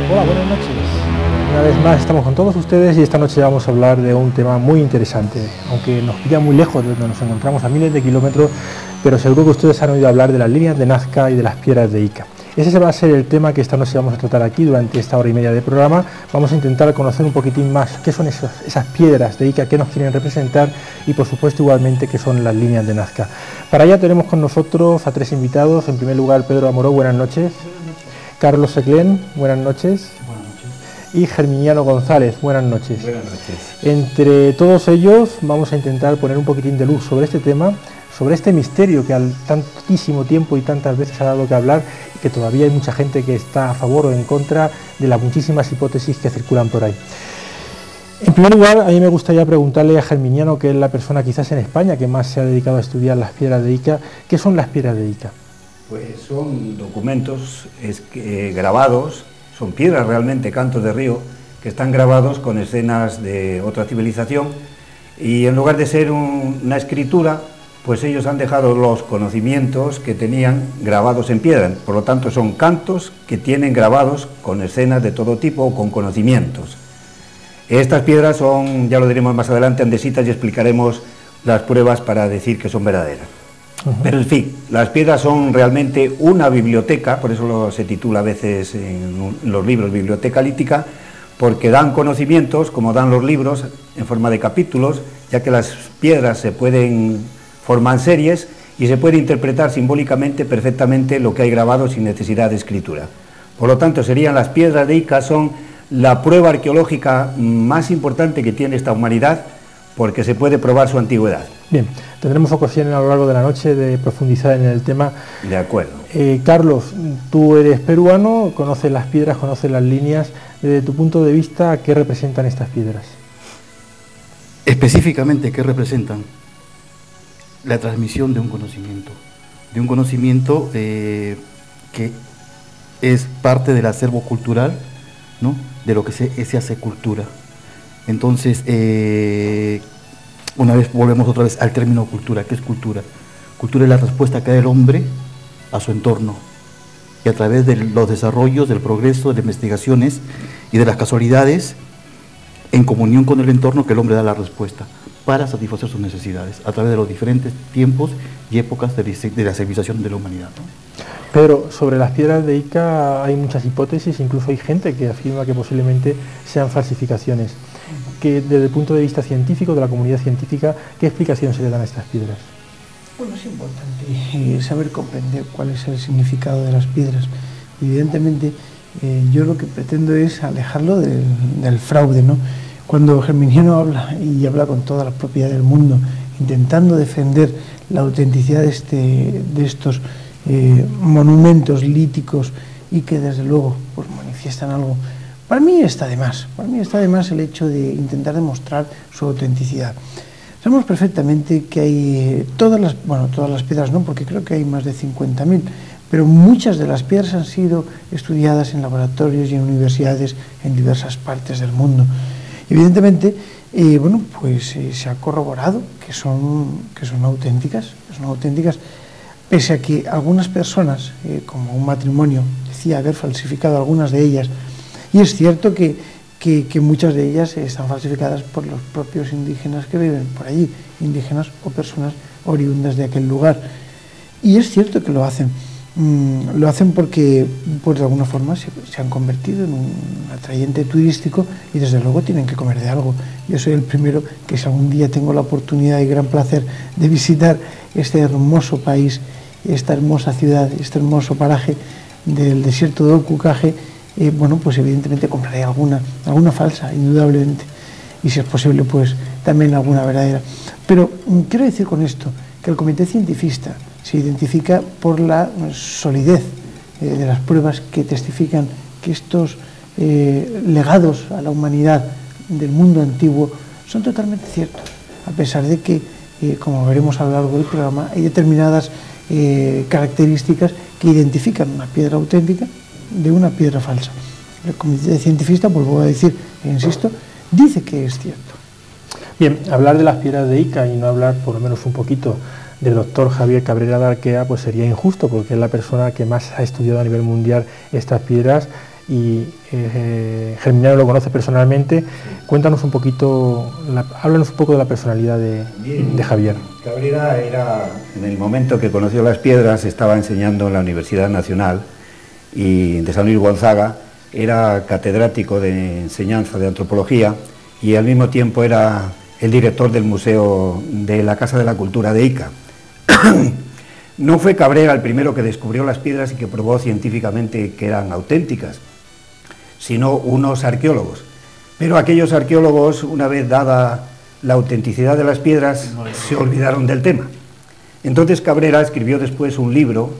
Hola, buenas noches. Una vez más estamos con todos ustedes y esta noche vamos a hablar de un tema muy interesante, aunque nos pilla muy lejos de donde nos encontramos, a miles de kilómetros, pero seguro que ustedes han oído hablar de las líneas de Nazca y de las piedras de Ica. Ese va a ser el tema que esta noche vamos a tratar aquí durante esta hora y media de programa. Vamos a intentar conocer un poquitín más qué son esas piedras de Ica, qué nos quieren representar y por supuesto igualmente qué son las líneas de Nazca. Para ello tenemos con nosotros a tres invitados. En primer lugar, Pedro Amoró, buenas noches. Carlos Seclén, buenas noches. Buenas noches. Y Germiniano González, buenas noches. Buenas noches. Entre todos ellos vamos a intentar poner un poquitín de luz sobre este tema, sobre este misterio que al tantísimo tiempo y tantas veces ha dado que hablar y que todavía hay mucha gente que está a favor o en contra de las muchísimas hipótesis que circulan por ahí. En primer lugar, a mí me gustaría preguntarle a Germiniano, que es la persona quizás en España que más se ha dedicado a estudiar las piedras de Ica, ¿qué son las piedras de Ica? Pues son documentos grabados, son piedras realmente, cantos de río, que están grabados con escenas de otra civilización y en lugar de ser una escritura, pues ellos han dejado los conocimientos que tenían grabados en piedra. Por lo tanto, son cantos que tienen grabados con escenas de todo tipo o con conocimientos. Estas piedras son, ya lo diremos más adelante, andesitas y explicaremos las pruebas para decir que son verdaderas. Pero en fin, las piedras son realmente una biblioteca, por eso se titula a veces en los libros Biblioteca Lítica, porque dan conocimientos, como dan los libros, en forma de capítulos, ya que las piedras se pueden formar series y se puede interpretar simbólicamente perfectamente lo que hay grabado sin necesidad de escritura. Por lo tanto, las piedras de Ica son la prueba arqueológica más importante que tiene esta humanidad, porque se puede probar su antigüedad. Bien, tendremos ocasión a lo largo de la noche de profundizar en el tema. De acuerdo. Carlos, tú eres peruano, conoces las piedras, conoces las líneas. Desde tu punto de vista, ¿qué representan estas piedras? Específicamente, ¿qué representan? La transmisión de un conocimiento que es parte del acervo cultural, ¿no? De lo que se hace cultura. Entonces, volvemos otra vez al término cultura. ¿Qué es cultura? Cultura es la respuesta que da el hombre a su entorno, y a través de los desarrollos, del progreso, de las investigaciones y de las casualidades, en comunión con el entorno, que el hombre da la respuesta para satisfacer sus necesidades, a través de los diferentes tiempos y épocas de la civilización de la humanidad, ¿no? Pero sobre las piedras de Ica hay muchas hipótesis, incluso hay gente que afirma que posiblemente sean falsificaciones. Que desde el punto de vista científico, de la comunidad científica, ¿qué explicación se le dan a estas piedras? Bueno, es importante saber comprender cuál es el significado de las piedras. Evidentemente, yo lo que pretendo es alejarlo del fraude, ¿no? Cuando Germiniano habla con toda la propiedad del mundo, intentando defender la autenticidad de estos monumentos líticos y que desde luego pues, manifiestan algo, para mí está de más. Para mí está de más el hecho de intentar demostrar su autenticidad. Sabemos perfectamente que hay todas las piedras no, porque creo que hay más de 50.000, pero muchas de las piedras han sido estudiadas en laboratorios y en universidades en diversas partes del mundo. Evidentemente, se ha corroborado que son auténticas, pese a que algunas personas, como un matrimonio, decía haber falsificado algunas de ellas, y es cierto que muchas de ellas están falsificadas por los propios indígenas que viven por allí, indígenas o personas oriundas de aquel lugar. Y es cierto que lo hacen porque pues, de alguna forma se han convertido en un atrayente turístico y desde luego tienen que comer de algo. Yo soy el primero que si algún día tengo la oportunidad y gran placer de visitar este hermoso país, esta hermosa ciudad, este hermoso paraje del desierto de Ocucaje, pues evidentemente compraré alguna falsa, indudablemente, y si es posible, pues también alguna verdadera. Pero quiero decir con esto que el comité cientifista se identifica por la solidez de las pruebas que testifican que estos legados a la humanidad del mundo antiguo son totalmente ciertos, a pesar de que, como veremos a lo largo del programa, hay determinadas características que identifican una piedra auténtica de una piedra falsa. El comité cientifista, vuelvo a decir e insisto, dice que es cierto. Bien, hablar de las piedras de Ica y no hablar por lo menos un poquito del doctor Javier Cabrera de Arquea, pues sería injusto, porque es la persona que más ha estudiado a nivel mundial estas piedras y Germiniano lo conoce personalmente. Cuéntanos un poquito, háblanos un poco de la personalidad de Javier. Cabrera era, en el momento que conoció las piedras, estaba enseñando en la Universidad Nacional y de San Luis Gonzaga, era catedrático de enseñanza de antropología y al mismo tiempo era el director del Museo de la Casa de la Cultura de Ica. No fue Cabrera el primero que descubrió las piedras y que probó científicamente que eran auténticas, sino unos arqueólogos. Pero aquellos arqueólogos, una vez dada la autenticidad de las piedras, se olvidaron del tema. Entonces Cabrera escribió después un libro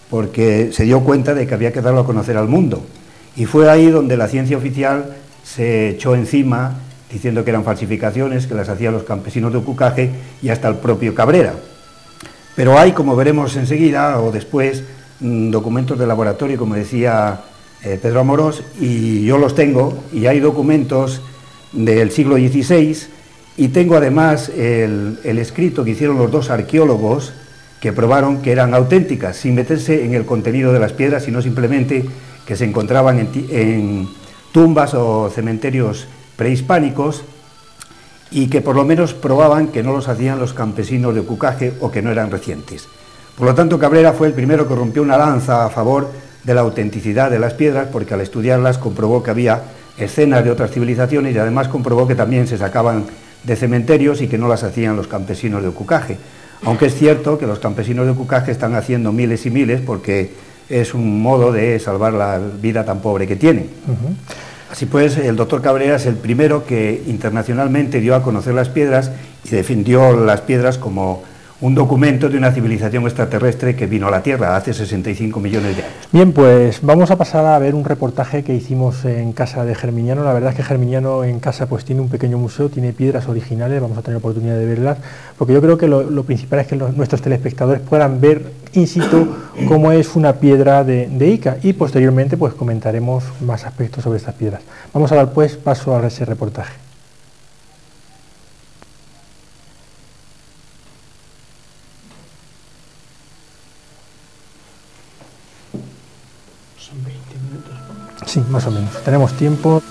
porque se dio cuenta de que había que darlo a conocer al mundo. Y fue ahí donde la ciencia oficial se echó encima diciendo que eran falsificaciones, que las hacían los campesinos de Ocucaje y hasta el propio Cabrera. Pero hay, como veremos enseguida o después, documentos de laboratorio, como decía Pedro Amorós, y yo los tengo, y hay documentos del siglo XVI, y tengo además el escrito que hicieron los dos arqueólogos que probaron que eran auténticas, sin meterse en el contenido de las piedras, sino simplemente que se encontraban en tumbas o cementerios prehispánicos, y que por lo menos probaban que no los hacían los campesinos de Ocucaje o que no eran recientes. Por lo tanto, Cabrera fue el primero que rompió una lanza a favor de la autenticidad de las piedras, porque al estudiarlas comprobó que había escenas de otras civilizaciones y además comprobó que también se sacaban de cementerios y que no las hacían los campesinos de Ocucaje. Aunque es cierto que los campesinos de Ocucaje están haciendo miles y miles porque es un modo de salvar la vida tan pobre que tienen. Así pues, el doctor Cabrera es el primero que internacionalmente dio a conocer las piedras y defendió las piedras como un documento de una civilización extraterrestre que vino a la Tierra hace 65 millones de años. Bien, pues vamos a pasar a ver un reportaje que hicimos en casa de Germiniano. La verdad es que Germiniano en casa pues tiene un pequeño museo, tiene piedras originales, vamos a tener oportunidad de verlas, porque yo creo que lo principal es que nuestros telespectadores puedan ver in situ cómo es una piedra de Ica, y posteriormente pues comentaremos más aspectos sobre estas piedras. Vamos a dar pues paso a ese reportaje. Son 20 minutos. Sí, más o menos. Tenemos tiempo.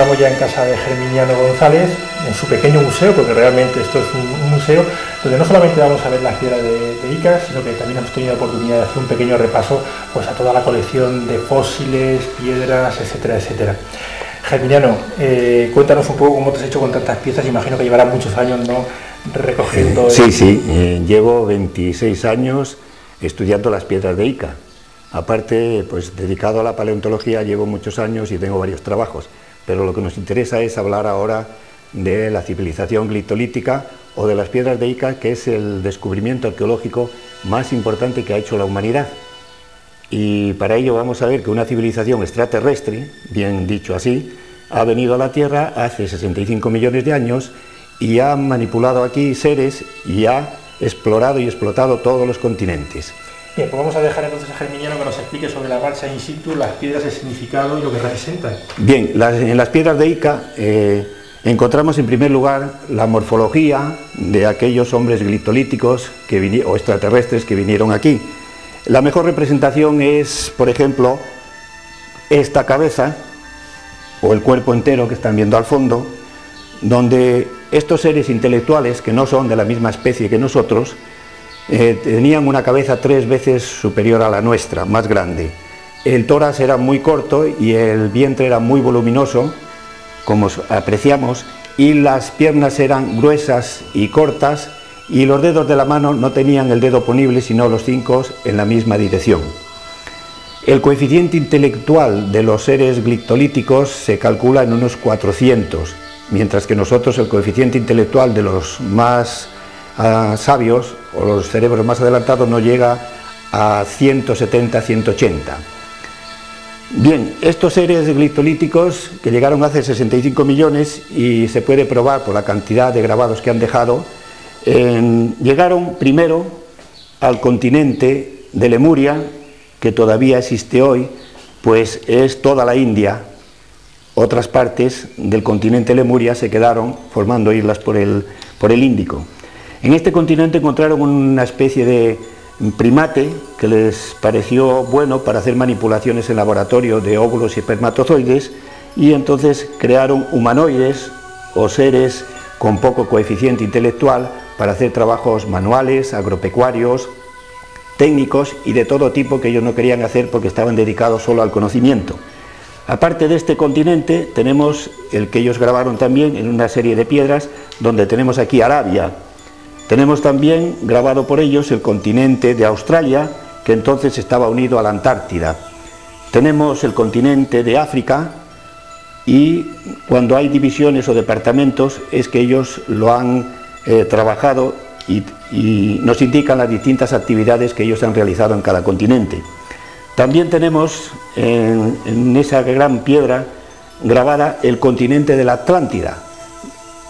encontramos ya en casa de Germiniano González, en su pequeño museo, porque realmente esto es un museo donde no solamente vamos a ver las piedras de Ica, sino que también hemos tenido la oportunidad de hacer un pequeño repaso pues, a toda la colección de fósiles, piedras, etcétera, etcétera. Germiniano, cuéntanos un poco cómo te has hecho con tantas piezas, imagino que llevarás muchos años, ¿no?, recogiendo... Sí, llevo 26 años estudiando las piedras de Ica. Aparte, pues dedicado a la paleontología llevo muchos años y tengo varios trabajos, pero lo que nos interesa es hablar ahora de la civilización glitolítica o de las piedras de Ica, que es el descubrimiento arqueológico más importante que ha hecho la humanidad. Y para ello vamos a ver que una civilización extraterrestre, bien dicho así, ha venido a la Tierra hace 65 millones de años y ha manipulado aquí seres y ha explorado y explotado todos los continentes. Bien, pues vamos a dejar entonces a Germiniano que nos explique sobre la marcha in situ, las piedras, el significado y lo que representan. Bien, en las piedras de Ica encontramos en primer lugar la morfología de aquellos hombres glitolíticos o extraterrestres que vinieron aquí. La mejor representación es, por ejemplo, esta cabeza o el cuerpo entero que están viendo al fondo, donde estos seres intelectuales, que no son de la misma especie que nosotros, tenían una cabeza 3 veces superior a la nuestra, más grande. El tórax era muy corto y el vientre era muy voluminoso, como apreciamos, y las piernas eran gruesas y cortas, y los dedos de la mano no tenían el dedo ponible, sino los 5 en la misma dirección. El coeficiente intelectual de los seres glitolíticos se calcula en unos 400, mientras que nosotros el coeficiente intelectual de los más sabios o los cerebros más adelantados no llega a 170, 180. Bien, estos seres glitolíticos que llegaron hace 65 millones y se puede probar por la cantidad de grabados que han dejado, llegaron primero al continente de Lemuria, que todavía existe hoy, pues es toda la India. Otras partes del continente Lemuria se quedaron formando islas por el Índico. En este continente encontraron una especie de primate que les pareció bueno para hacer manipulaciones en laboratorio de óvulos y espermatozoides, y entonces crearon humanoides o seres con poco coeficiente intelectual para hacer trabajos manuales, agropecuarios, técnicos y de todo tipo que ellos no querían hacer porque estaban dedicados solo al conocimiento. Aparte de este continente tenemos el que ellos grabaron también en una serie de piedras, donde tenemos aquí Arabia. Tenemos también grabado por ellos el continente de Australia, que entonces estaba unido a la Antártida. Tenemos el continente de África, y cuando hay divisiones o departamentos es que ellos lo han trabajado y nos indican las distintas actividades que ellos han realizado en cada continente. También tenemos en esa gran piedra grabada el continente de la Atlántida,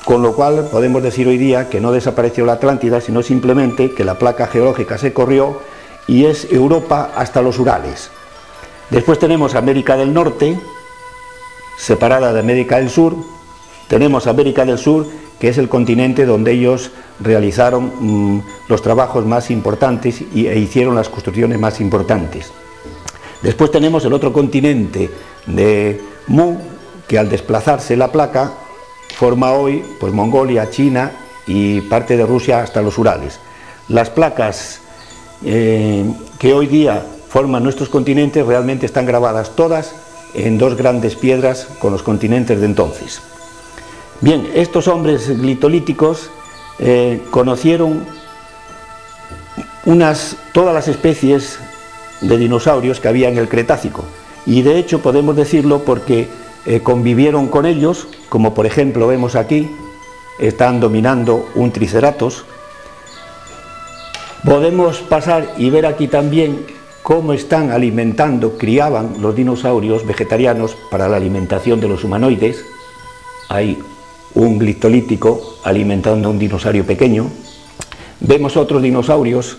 con lo cual podemos decir hoy día que no desapareció la Atlántida, sino simplemente que la placa geológica se corrió y es Europa hasta los Urales. Después tenemos América del Norte, separada de América del Sur. Tenemos América del Sur, que es el continente donde ellos realizaron los trabajos más importantes e hicieron las construcciones más importantes. Después tenemos el otro continente de Mu, que al desplazarse la placa forma hoy pues Mongolia, China y parte de Rusia hasta los Urales. Las placas que hoy día forman nuestros continentes realmente están grabadas todas en 2 grandes piedras con los continentes de entonces. Bien, estos hombres glitolíticos conocieron todas las especies de dinosaurios que había en el Cretácico, y de hecho podemos decirlo porque convivieron con ellos, como por ejemplo vemos aquí, están dominando un triceratops. Podemos pasar y ver aquí también cómo están criaban los dinosaurios vegetarianos para la alimentación de los humanoides. Hay un glitolítico alimentando a un dinosaurio pequeño. Vemos otros dinosaurios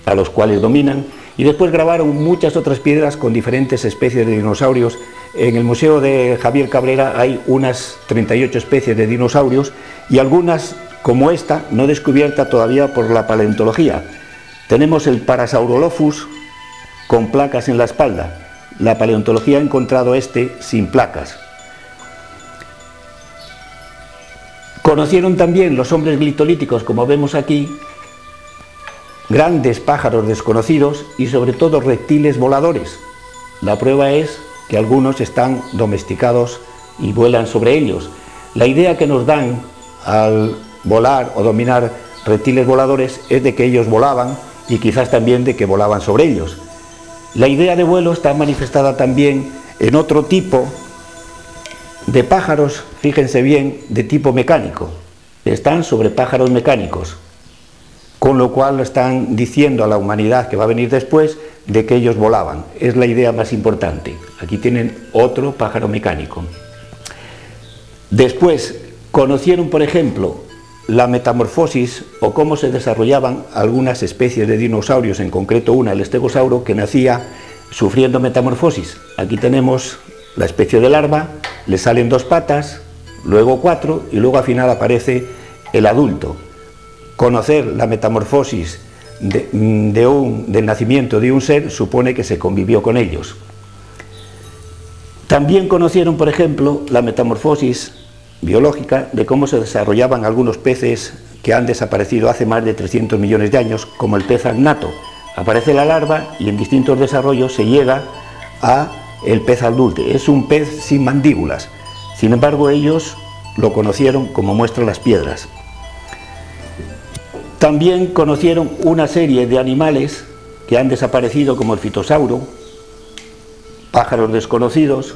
a los cuales dominan, y después grabaron muchas otras piedras con diferentes especies de dinosaurios. En el Museo de Javier Cabrera hay unas 38 especies de dinosaurios, y algunas, como esta, no descubierta todavía por la paleontología. Tenemos el Parasaurolophus con placas en la espalda. La paleontología ha encontrado sin placas. Conocieron también los hombres glitolíticos, como vemos aquí, grandes pájaros desconocidos y sobre todo reptiles voladores. La prueba es que algunos están domesticados y vuelan sobre ellos. La idea que nos dan al volar o dominar reptiles voladores es de que ellos volaban y quizás también de que volaban sobre ellos. La idea de vuelo está manifestada también en otro tipo de pájaros, fíjense bien, de tipo mecánico. Están sobre pájaros mecánicos, con lo cual están diciendo a la humanidad que va a venir después de que ellos volaban. Es la idea más importante. Aquí tienen otro pájaro mecánico. Después conocieron, por ejemplo, la metamorfosis o cómo se desarrollaban algunas especies de dinosaurios, en concreto una, el estegosauro, que nacía sufriendo metamorfosis. Aquí tenemos la especie de larva, le salen 2 patas, luego 4 y luego al final aparece el adulto. Conocer la metamorfosis del nacimiento de un ser supone que se convivió con ellos. También conocieron, por ejemplo, la metamorfosis biológica de cómo se desarrollaban algunos peces que han desaparecido hace más de 300 millones de años, como el pez agnato. Aparece la larva y en distintos desarrollos se llega a el pez adulto. Es un pez sin mandíbulas. Sin embargo, ellos lo conocieron, como muestran las piedras. También conocieron una serie de animales que han desaparecido, como el fitosauro, pájaros desconocidos,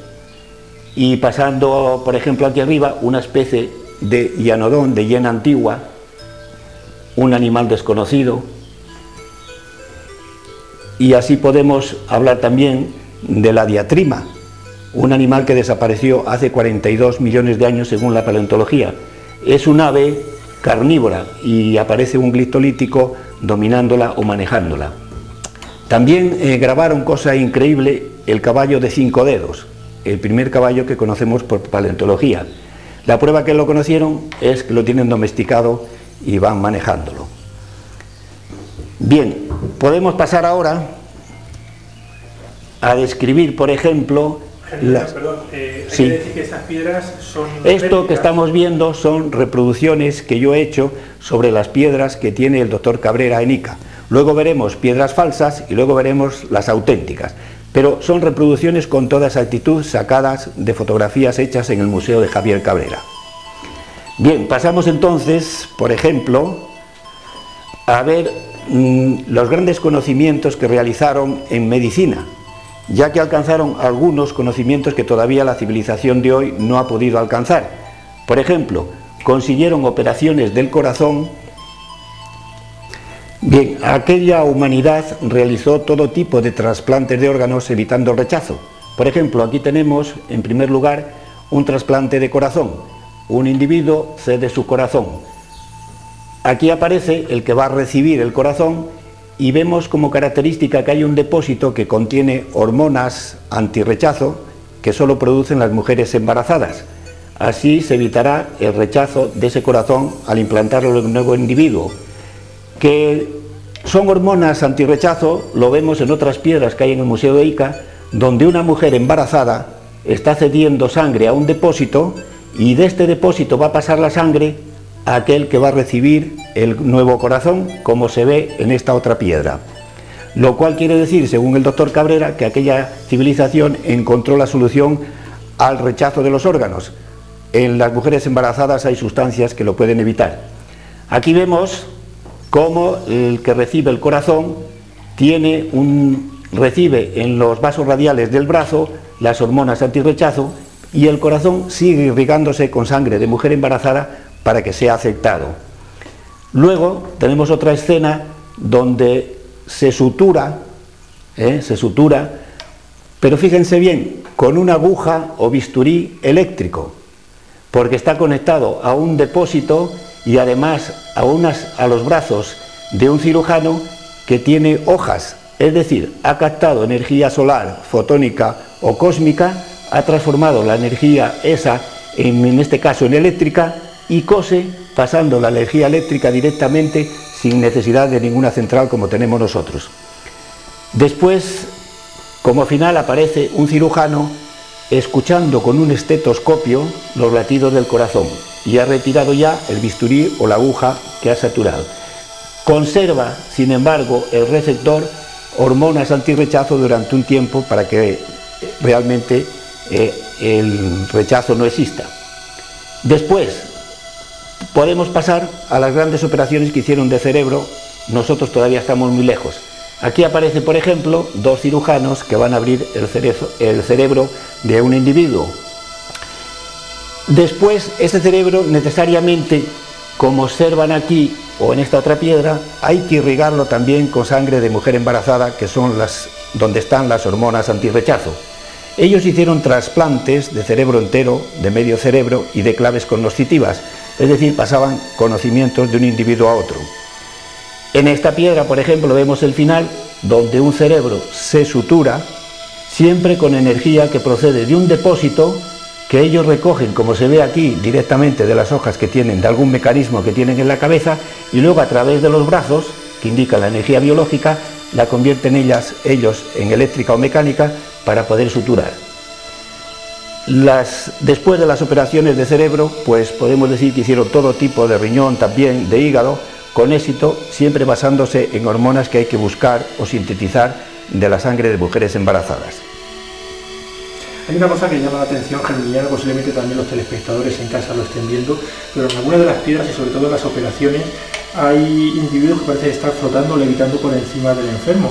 y pasando, por ejemplo, aquí arriba, una especie de hianodón, de hiena antigua, un animal desconocido. Y así podemos hablar también de la diatrima, un animal que desapareció hace 42 millones de años según la paleontología. Es un ave carnívora y aparece un glitolítico dominándola o manejándola. También grabaron, cosa increíble, el caballo de 5 dedos, el primer caballo que conocemos por paleontología. La prueba que lo conocieron es que lo tienen domesticado y van manejándolo. Bien, podemos pasar ahora a describir, por ejemplo, hay que decir que estas piedras son... Esto que estamos viendo son reproducciones que yo he hecho sobre las piedras que tiene el doctor Cabrera en Ica. Luego veremos piedras falsas y luego veremos las auténticas. Pero son reproducciones con toda exactitud sacadas de fotografías hechas en el Museo de Javier Cabrera. Bien, pasamos entonces, por ejemplo, a ver los grandes conocimientos que realizaron en medicina, ya que alcanzaron algunos conocimientos que todavía la civilización de hoy no ha podido alcanzar. Por ejemplo, consiguieron operaciones del corazón. Bien, aquella humanidad realizó todo tipo de trasplantes de órganos evitando el rechazo. Por ejemplo, aquí tenemos, en primer lugar, un trasplante de corazón. Un individuo cede su corazón. Aquí aparece el que va a recibir el corazón y vemos como característica que hay un depósito que contiene hormonas antirrechazo que solo producen las mujeres embarazadas. Así se evitará el rechazo de ese corazón al implantarlo en un nuevo individuo. Que son hormonas antirrechazo lo vemos en otras piedras que hay en el Museo de Ica, donde una mujer embarazada está cediendo sangre a un depósito y de este depósito va a pasar la sangre a aquel que va a recibir el nuevo corazón, como se ve en esta otra piedra. Lo cual quiere decir, según el doctor Cabrera, que aquella civilización encontró la solución al rechazo de los órganos. En las mujeres embarazadas hay sustancias que lo pueden evitar. Aquí vemos cómo el que recibe el corazón recibe en los vasos radiales del brazo las hormonas antirrechazo y el corazón sigue irrigándose con sangre de mujer embarazada para que sea aceptado. Luego tenemos otra escena donde se sutura, pero fíjense bien, con una aguja o bisturí eléctrico, porque está conectado a un depósito y además a los brazos de un cirujano que tiene hojas, es decir, ha captado energía solar, fotónica o cósmica, ha transformado la energía esa, en este caso en eléctrica, y cose pasando la energía eléctrica directamente sin necesidad de ninguna central como tenemos nosotros. Después, como final, aparece un cirujano escuchando con un estetoscopio los latidos del corazón y ha retirado ya el bisturí o la aguja que ha saturado. Conserva, sin embargo, el receptor hormonas antirrechazo durante un tiempo para que realmente el rechazo no exista. Después podemos pasar a las grandes operaciones que hicieron de cerebro. Nosotros todavía estamos muy lejos. Aquí aparece, por ejemplo, dos cirujanos que van a abrir el cerebro de un individuo. Después, ese cerebro necesariamente, como observan aquí o en esta otra piedra, hay que irrigarlo también con sangre de mujer embarazada, que son donde están las hormonas antirrechazo. Ellos hicieron trasplantes de cerebro entero, de medio cerebro y de claves cognitivas, es decir, pasaban conocimientos de un individuo a otro. En esta piedra, por ejemplo, vemos el final, donde un cerebro se sutura, siempre con energía que procede de un depósito que ellos recogen, como se ve aquí, directamente de las hojas que tienen, de algún mecanismo que tienen en la cabeza, y luego a través de los brazos, que indican la energía biológica, la convierten ellos en eléctrica o mecánica para poder suturar. Después de las operaciones de cerebro, pues podemos decir que hicieron todo tipo de riñón, también de hígado, con éxito, siempre basándose en hormonas que hay que buscar o sintetizar de la sangre de mujeres embarazadas. Hay una cosa que llama la atención, Germiliano, posiblemente también los telespectadores en casa lo estén viendo, pero en algunas de las piedras y sobre todo en las operaciones hay individuos que parecen estar flotando, levitando por encima del enfermo.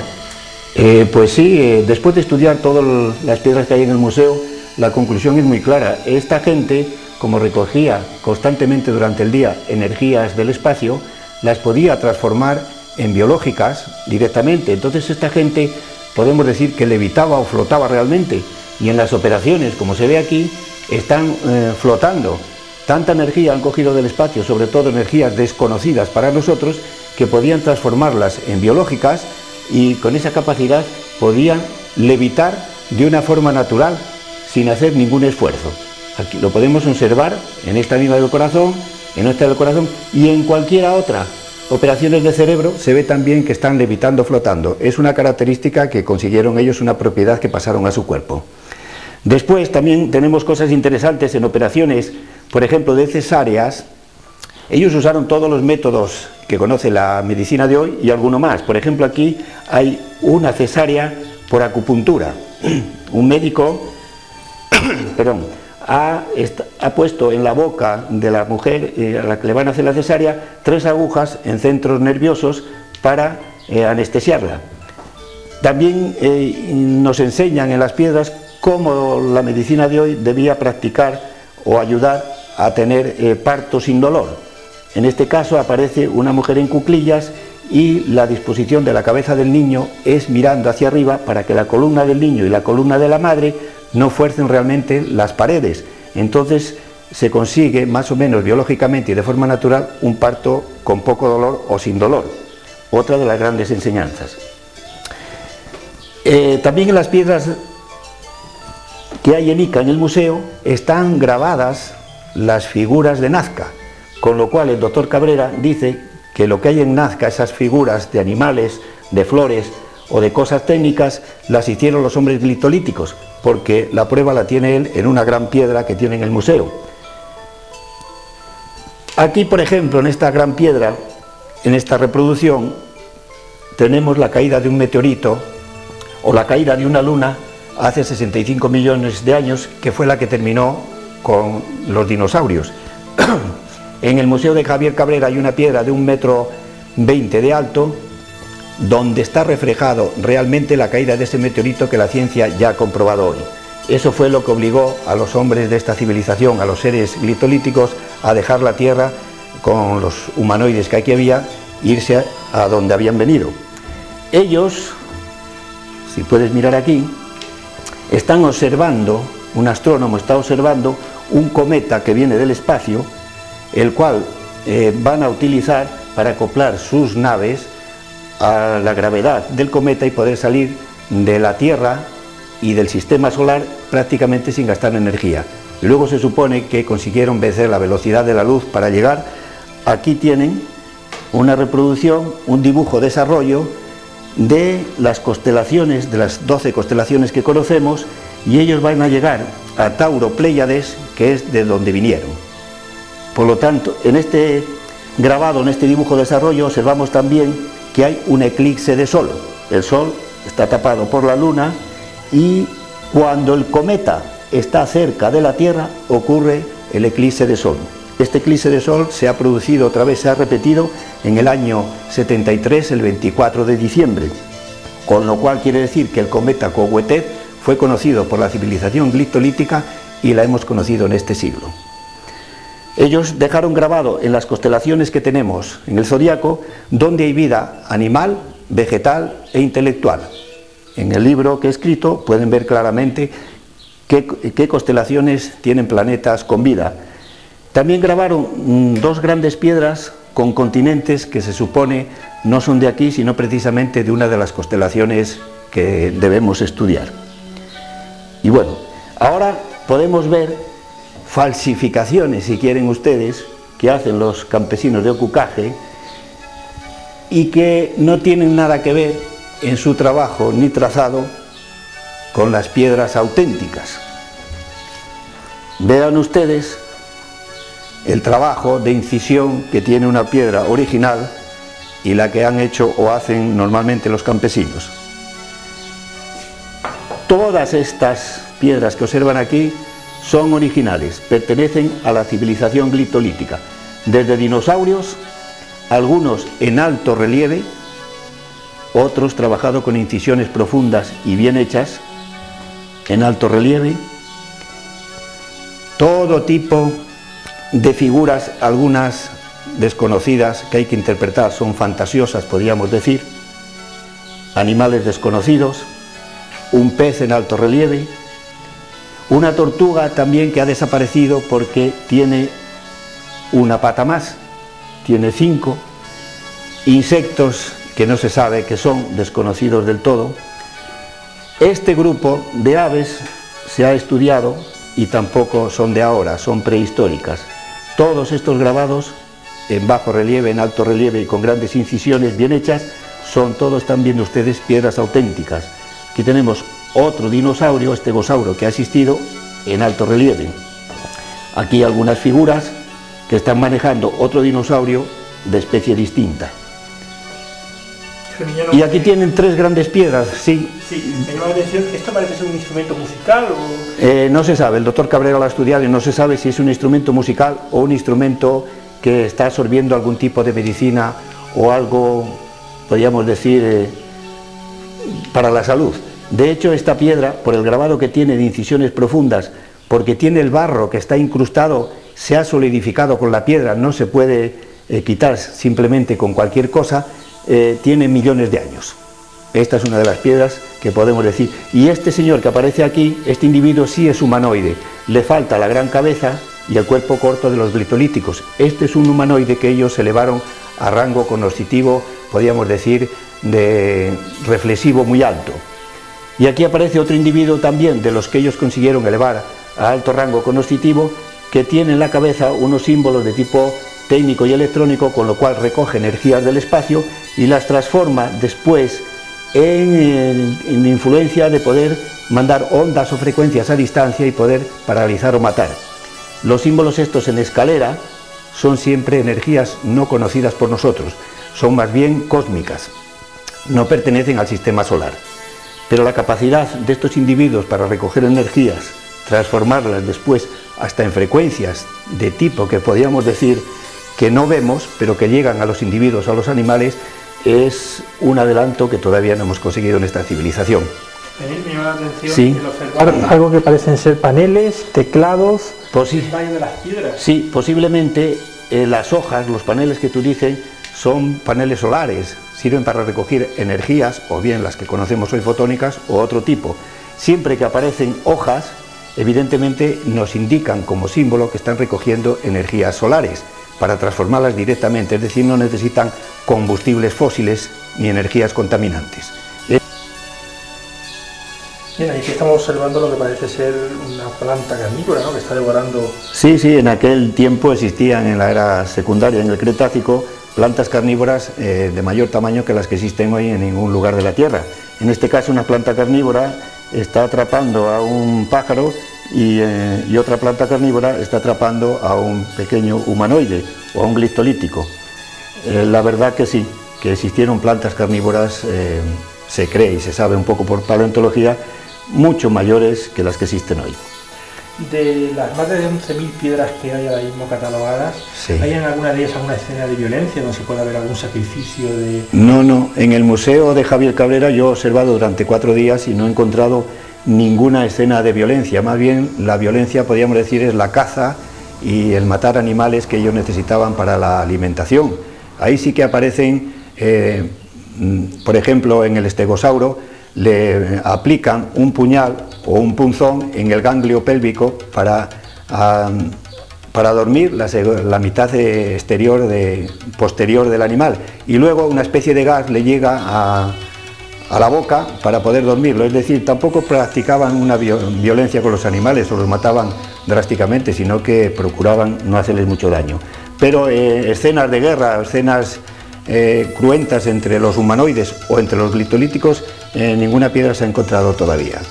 Pues sí, después de estudiar todas las piedras que hay en el museo, la conclusión es muy clara. Esta gente, como recogía constantemente durante el día energías del espacio, las podía transformar en biológicas directamente. Entonces esta gente podemos decir que levitaba o flotaba realmente, y en las operaciones, como se ve aquí, están flotando. Tanta energía han cogido del espacio, sobre todo energías desconocidas para nosotros, que podían transformarlas en biológicas, y con esa capacidad podían levitar de una forma natural, sin hacer ningún esfuerzo. Aquí lo podemos observar en esta misma del corazón, en esta del corazón y en cualquiera otra. Operaciones de cerebro se ve también que están levitando, flotando. Es una característica que consiguieron ellos, una propiedad que pasaron a su cuerpo. Después también tenemos cosas interesantes en operaciones, por ejemplo, de cesáreas. Ellos usaron todos los métodos que conoce la medicina de hoy y alguno más. Por ejemplo, aquí hay una cesárea por acupuntura. Un médico ha puesto en la boca de la mujer a la que le van a hacer la cesárea 3 agujas en centros nerviosos para anestesiarla. También nos enseñan en las piedras cómo la medicina de hoy debía practicar o ayudar a tener parto sin dolor. En este caso aparece una mujer en cuclillas y la disposición de la cabeza del niño es mirando hacia arriba para que la columna del niño y la columna de la madre no fuercen realmente las paredes. Entonces se consigue más o menos biológicamente y de forma natural un parto con poco dolor o sin dolor. Otra de las grandes enseñanzas. También en las piedras que hay en Ica, en el museo, están grabadas las figuras de Nazca, con lo cual el doctor Cabrera dice que lo que hay en Nazca, esas figuras de animales, de flores o de cosas técnicas, las hicieron los hombres glitolíticos, porque la prueba la tiene él en una gran piedra que tiene en el museo. Aquí, por ejemplo, en esta gran piedra, en esta reproducción, tenemos la caída de un meteorito o la caída de una luna hace 65 millones de años, que fue la que terminó con los dinosaurios. En el Museo de Javier Cabrera hay una piedra de 1,20 m de alto, donde está reflejado realmente la caída de ese meteorito que la ciencia ya ha comprobado hoy. Eso fue lo que obligó a los hombres de esta civilización, a los seres glitolíticos, a dejar la Tierra con los humanoides que aquí había, irse a donde habían venido. Ellos, si puedes mirar aquí, están observando, un astrónomo está observando un cometa que viene del espacio, el cual van a utilizar para acoplar sus naves a la gravedad del cometa y poder salir de la Tierra y del sistema solar prácticamente sin gastar energía. Y luego se supone que consiguieron vencer la velocidad de la luz para llegar. Aquí tienen una reproducción, un dibujo de desarrollo de las constelaciones, de las 12 constelaciones que conocemos, y ellos van a llegar a Tauro Pléyades, que es de donde vinieron. Por lo tanto, en este grabado, en este dibujo de desarrollo, observamos también que hay un eclipse de sol. El sol está tapado por la luna y cuando el cometa está cerca de la Tierra ocurre el eclipse de sol. Este eclipse de sol se ha producido otra vez, se ha repetido en el año 73, el 24 de diciembre, con lo cual quiere decir que el cometa Cohuetet fue conocido por la civilización gliptolítica y la hemos conocido en este siglo. Ellos dejaron grabado en las constelaciones que tenemos en el zodiaco donde hay vida animal, vegetal e intelectual. En el libro que he escrito pueden ver claramente qué constelaciones tienen planetas con vida. También grabaron dos grandes piedras con continentes que se supone no son de aquí, sino precisamente de una de las constelaciones que debemos estudiar. Y bueno, ahora podemos ver falsificaciones, si quieren ustedes, que hacen los campesinos de Ocucaje y que no tienen nada que ver en su trabajo ni trazado con las piedras auténticas. Vean ustedes el trabajo de incisión que tiene una piedra original y la que han hecho o hacen normalmente los campesinos. Todas estas piedras que observan aquí son originales, pertenecen a la civilización gliptolítica, desde dinosaurios, algunos en alto relieve, otros trabajados con incisiones profundas y bien hechas, en alto relieve, todo tipo de figuras, algunas desconocidas que hay que interpretar, son fantasiosas, podríamos decir, animales desconocidos, un pez en alto relieve, una tortuga también que ha desaparecido porque tiene una pata más, tiene 5, insectos que no se sabe que son, desconocidos del todo. Este grupo de aves se ha estudiado y tampoco son de ahora, son prehistóricas. Todos estos grabados en bajo relieve, en alto relieve y con grandes incisiones bien hechas, son todos, están viendo ustedes, piedras auténticas. Aquí tenemos otro dinosaurio, estegosauro, que ha existido en alto relieve. Aquí algunas figuras que están manejando otro dinosaurio de especie distinta. Y aquí tienen 3 grandes piedras, sí. Sí, me llama la atención, ¿esto parece ser un instrumento musical o...? No se sabe, el doctor Cabrera lo ha estudiado y no se sabe si es un instrumento musical o un instrumento que está absorbiendo algún tipo de medicina o algo, podríamos decir, para la salud. De hecho, esta piedra, por el grabado que tiene de incisiones profundas, porque tiene el barro que está incrustado, se ha solidificado con la piedra, no se puede quitar simplemente con cualquier cosa, tiene millones de años. Esta es una de las piedras que podemos decir. Y este señor que aparece aquí, este individuo sí es humanoide, le falta la gran cabeza y el cuerpo corto de los gliptolíticos. Este es un humanoide que ellos elevaron a rango cognoscitivo, podríamos decir, de reflexivo muy alto. Y aquí aparece otro individuo también de los que ellos consiguieron elevar a alto rango cognoscitivo, que tiene en la cabeza unos símbolos de tipo técnico y electrónico, con lo cual recoge energías del espacio y las transforma después en influencia de poder mandar ondas o frecuencias a distancia y poder paralizar o matar. Los símbolos estos en escalera son siempre energías no conocidas por nosotros, son más bien cósmicas, no pertenecen al sistema solar. Pero la capacidad de estos individuos para recoger energías, transformarlas después hasta en frecuencias de tipo que podríamos decir que no vemos, pero que llegan a los individuos, a los animales, es un adelanto que todavía no hemos conseguido en esta civilización. Me llama la atención, sí, el observar algo que parecen ser paneles, teclados, el baño de las piedras. Sí, posiblemente las hojas, los paneles que tú dices, son paneles solares, sirven para recoger energías, o bien las que conocemos hoy fotónicas, o otro tipo. Siempre que aparecen hojas, evidentemente nos indican como símbolo que están recogiendo energías solares, para transformarlas directamente, es decir, no necesitan combustibles fósiles ni energías contaminantes. Bien, aquí estamos observando lo que parece ser una planta carnívora, ¿no?, que está devorando... Sí, en aquel tiempo existían en la era secundaria, en el Cretácico, plantas carnívoras de mayor tamaño que las que existen hoy en ningún lugar de la Tierra. En este caso, una planta carnívora está atrapando a un pájaro y otra planta carnívora está atrapando a un pequeño humanoide o a un glistolítico. La verdad que sí, que existieron plantas carnívoras, se cree y se sabe un poco por paleontología, mucho mayores que las que existen hoy. De las más de 11.000 piedras que hay ahora mismo catalogadas, sí. ¿Hay en alguna de ellas alguna escena de violencia donde se pueda ver algún sacrificio de...? No, en el Museo de Javier Cabrera yo he observado durante 4 días y no he encontrado ninguna escena de violencia. Más bien la violencia, podríamos decir, es la caza y el matar animales que ellos necesitaban para la alimentación. Ahí sí que aparecen, por ejemplo, en el estegosauro, le aplican un puñal o un punzón en el ganglio pélvico para dormir la mitad posterior del animal, y luego una especie de gas le llega a la boca para poder dormirlo. Es decir, tampoco practicaban una violencia con los animales o los mataban drásticamente, sino que procuraban no hacerles mucho daño. Pero escenas de guerra, escenas cruentas entre los humanoides o entre los glistolíticos, ninguna piedra se ha encontrado todavía.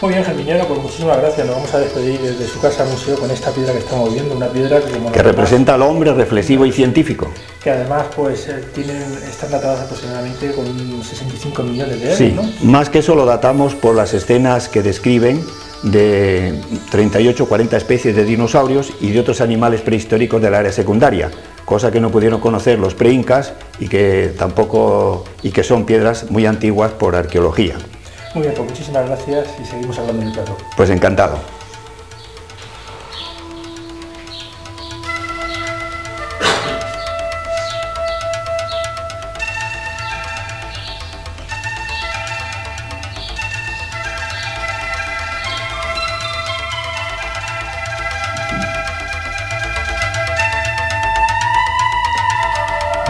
Muy bien, Germiñano, pues muchísimas gracias. Nos vamos a despedir desde su casa museo con esta piedra que estamos viendo, una piedra que representa al hombre reflexivo y científico. Que además pues están datadas aproximadamente con 65 millones de años, sí, ¿no? Más que eso lo datamos por las escenas que describen de 38 o 40 especies de dinosaurios y de otros animales prehistóricos del área secundaria, cosa que no pudieron conocer los preincas y que son piedras muy antiguas por arqueología. Muy bien, pues muchísimas gracias y seguimos hablando en el plato. Pues encantado.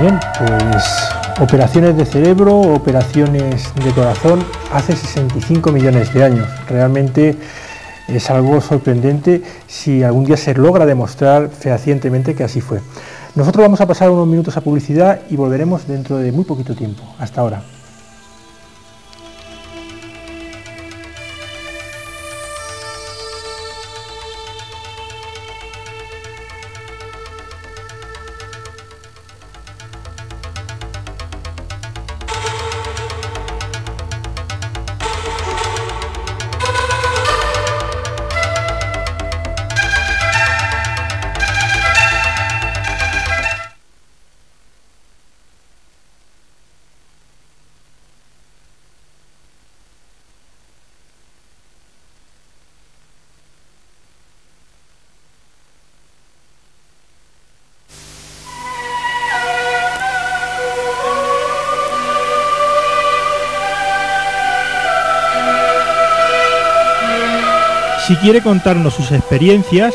Bien, pues operaciones de cerebro, operaciones de corazón hace 65 millones de años. Realmente es algo sorprendente si algún día se logra demostrar fehacientemente que así fue. Nosotros vamos a pasar unos minutos a publicidad y volveremos dentro de muy poquito tiempo. Hasta ahora. Si quiere contarnos sus experiencias,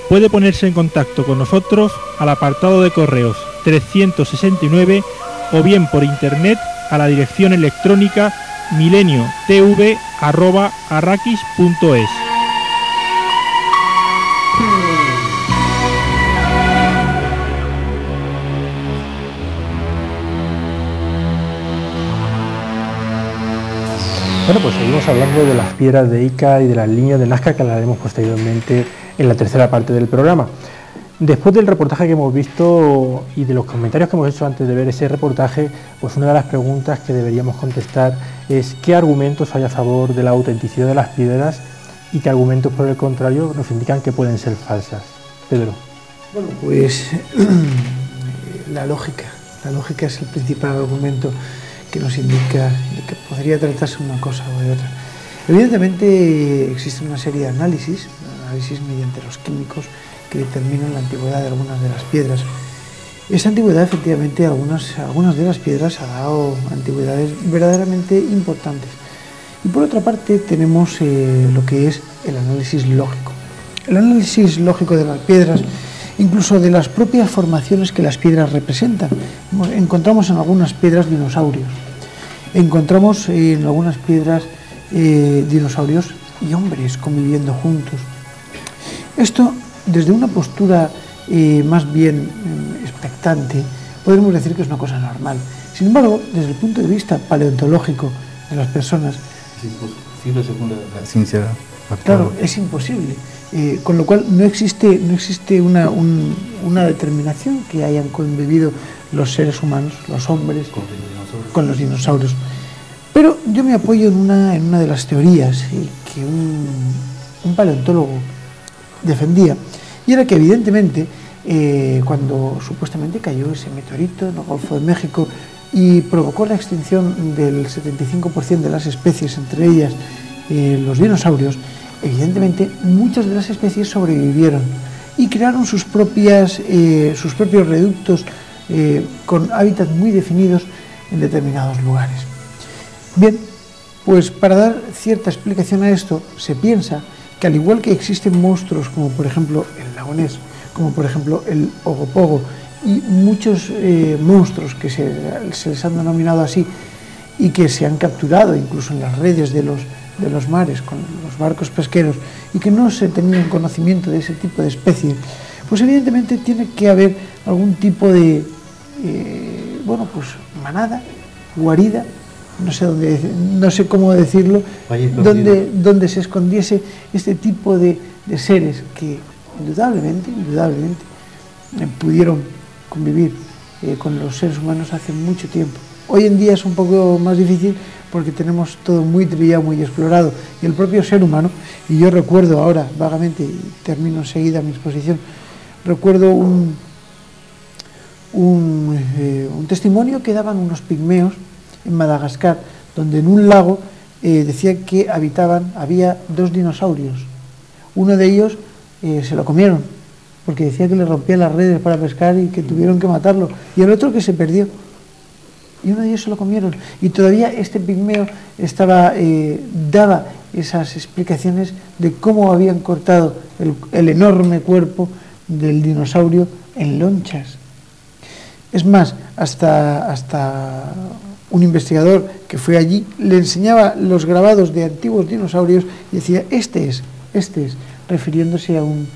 puede ponerse en contacto con nosotros al apartado de correos 369 o bien por internet a la dirección electrónica mileniotv@arrakis.es. Bueno, pues seguimos hablando de las piedras de Ica y de las líneas de Nazca, que hablaremos posteriormente en la tercera parte del programa. Después del reportaje que hemos visto y de los comentarios que hemos hecho antes de ver ese reportaje, pues una de las preguntas que deberíamos contestar es qué argumentos hay a favor de la autenticidad de las piedras y qué argumentos, por el contrario, nos indican que pueden ser falsas. Pedro. Bueno, pues la lógica es el principal argumento que nos indica que podría tratarse una cosa o de otra. Evidentemente existe una serie de análisis mediante los químicos que determinan la antigüedad de algunas de las piedras. Esa antigüedad, efectivamente, algunas de las piedras ha dado antigüedades verdaderamente importantes. Y por otra parte tenemos lo que es el análisis lógico. El análisis lógico de las piedras, incluso de las propias formaciones que las piedras representan. Encontramos en algunas piedras dinosaurios, encontramos en algunas piedras dinosaurios y hombres conviviendo juntos. Esto, desde una postura más bien expectante, podemos decir que es una cosa normal. Sin embargo, desde el punto de vista paleontológico de las personas, es imposible, según la ciencia Claro, es imposible. Con lo cual no existe una determinación que hayan convivido los seres humanos, los hombres, con los dinosaurios. Pero yo me apoyo en una de las teorías que un paleontólogo defendía, y era que evidentemente cuando supuestamente cayó ese meteorito en el Golfo de México y provocó la extinción del 75% de las especies, entre ellas los dinosaurios, evidentemente muchas de las especies sobrevivieron y crearon sus propios reductos con hábitats muy definidos en determinados lugares. Bien, pues para dar cierta explicación a esto, se piensa que al igual que existen monstruos como por ejemplo el lago Ness, como por ejemplo el Ogopogo y muchos monstruos que se les han denominado así y que se han capturado incluso en las redes de los mares con los barcos pesqueros y que no se tenía conocimiento de ese tipo de especies, pues evidentemente tiene que haber algún tipo de manada, guarida, no sé cómo decirlo, donde se escondiese este tipo de seres que indudablemente pudieron convivir con los seres humanos hace mucho tiempo. Hoy en día es un poco más difícil porque tenemos todo muy trillado, muy explorado, y el propio ser humano, y yo recuerdo ahora vagamente, y termino enseguida mi exposición, recuerdo un testimonio que daban unos pigmeos en Madagascar, donde en un lago decía que había 2 dinosaurios. Uno de ellos se lo comieron, porque decía que le rompía las redes para pescar y que tuvieron que matarlo, y el otro que se perdió. Y uno de ellos se lo comieron. Y todavía este pigmeo daba esas explicaciones de cómo habían cortado el enorme cuerpo del dinosaurio en lonchas. Es más, hasta un investigador que fue allí le enseñaba los grabados de antiguos dinosaurios y decía, este es, refiriéndose a un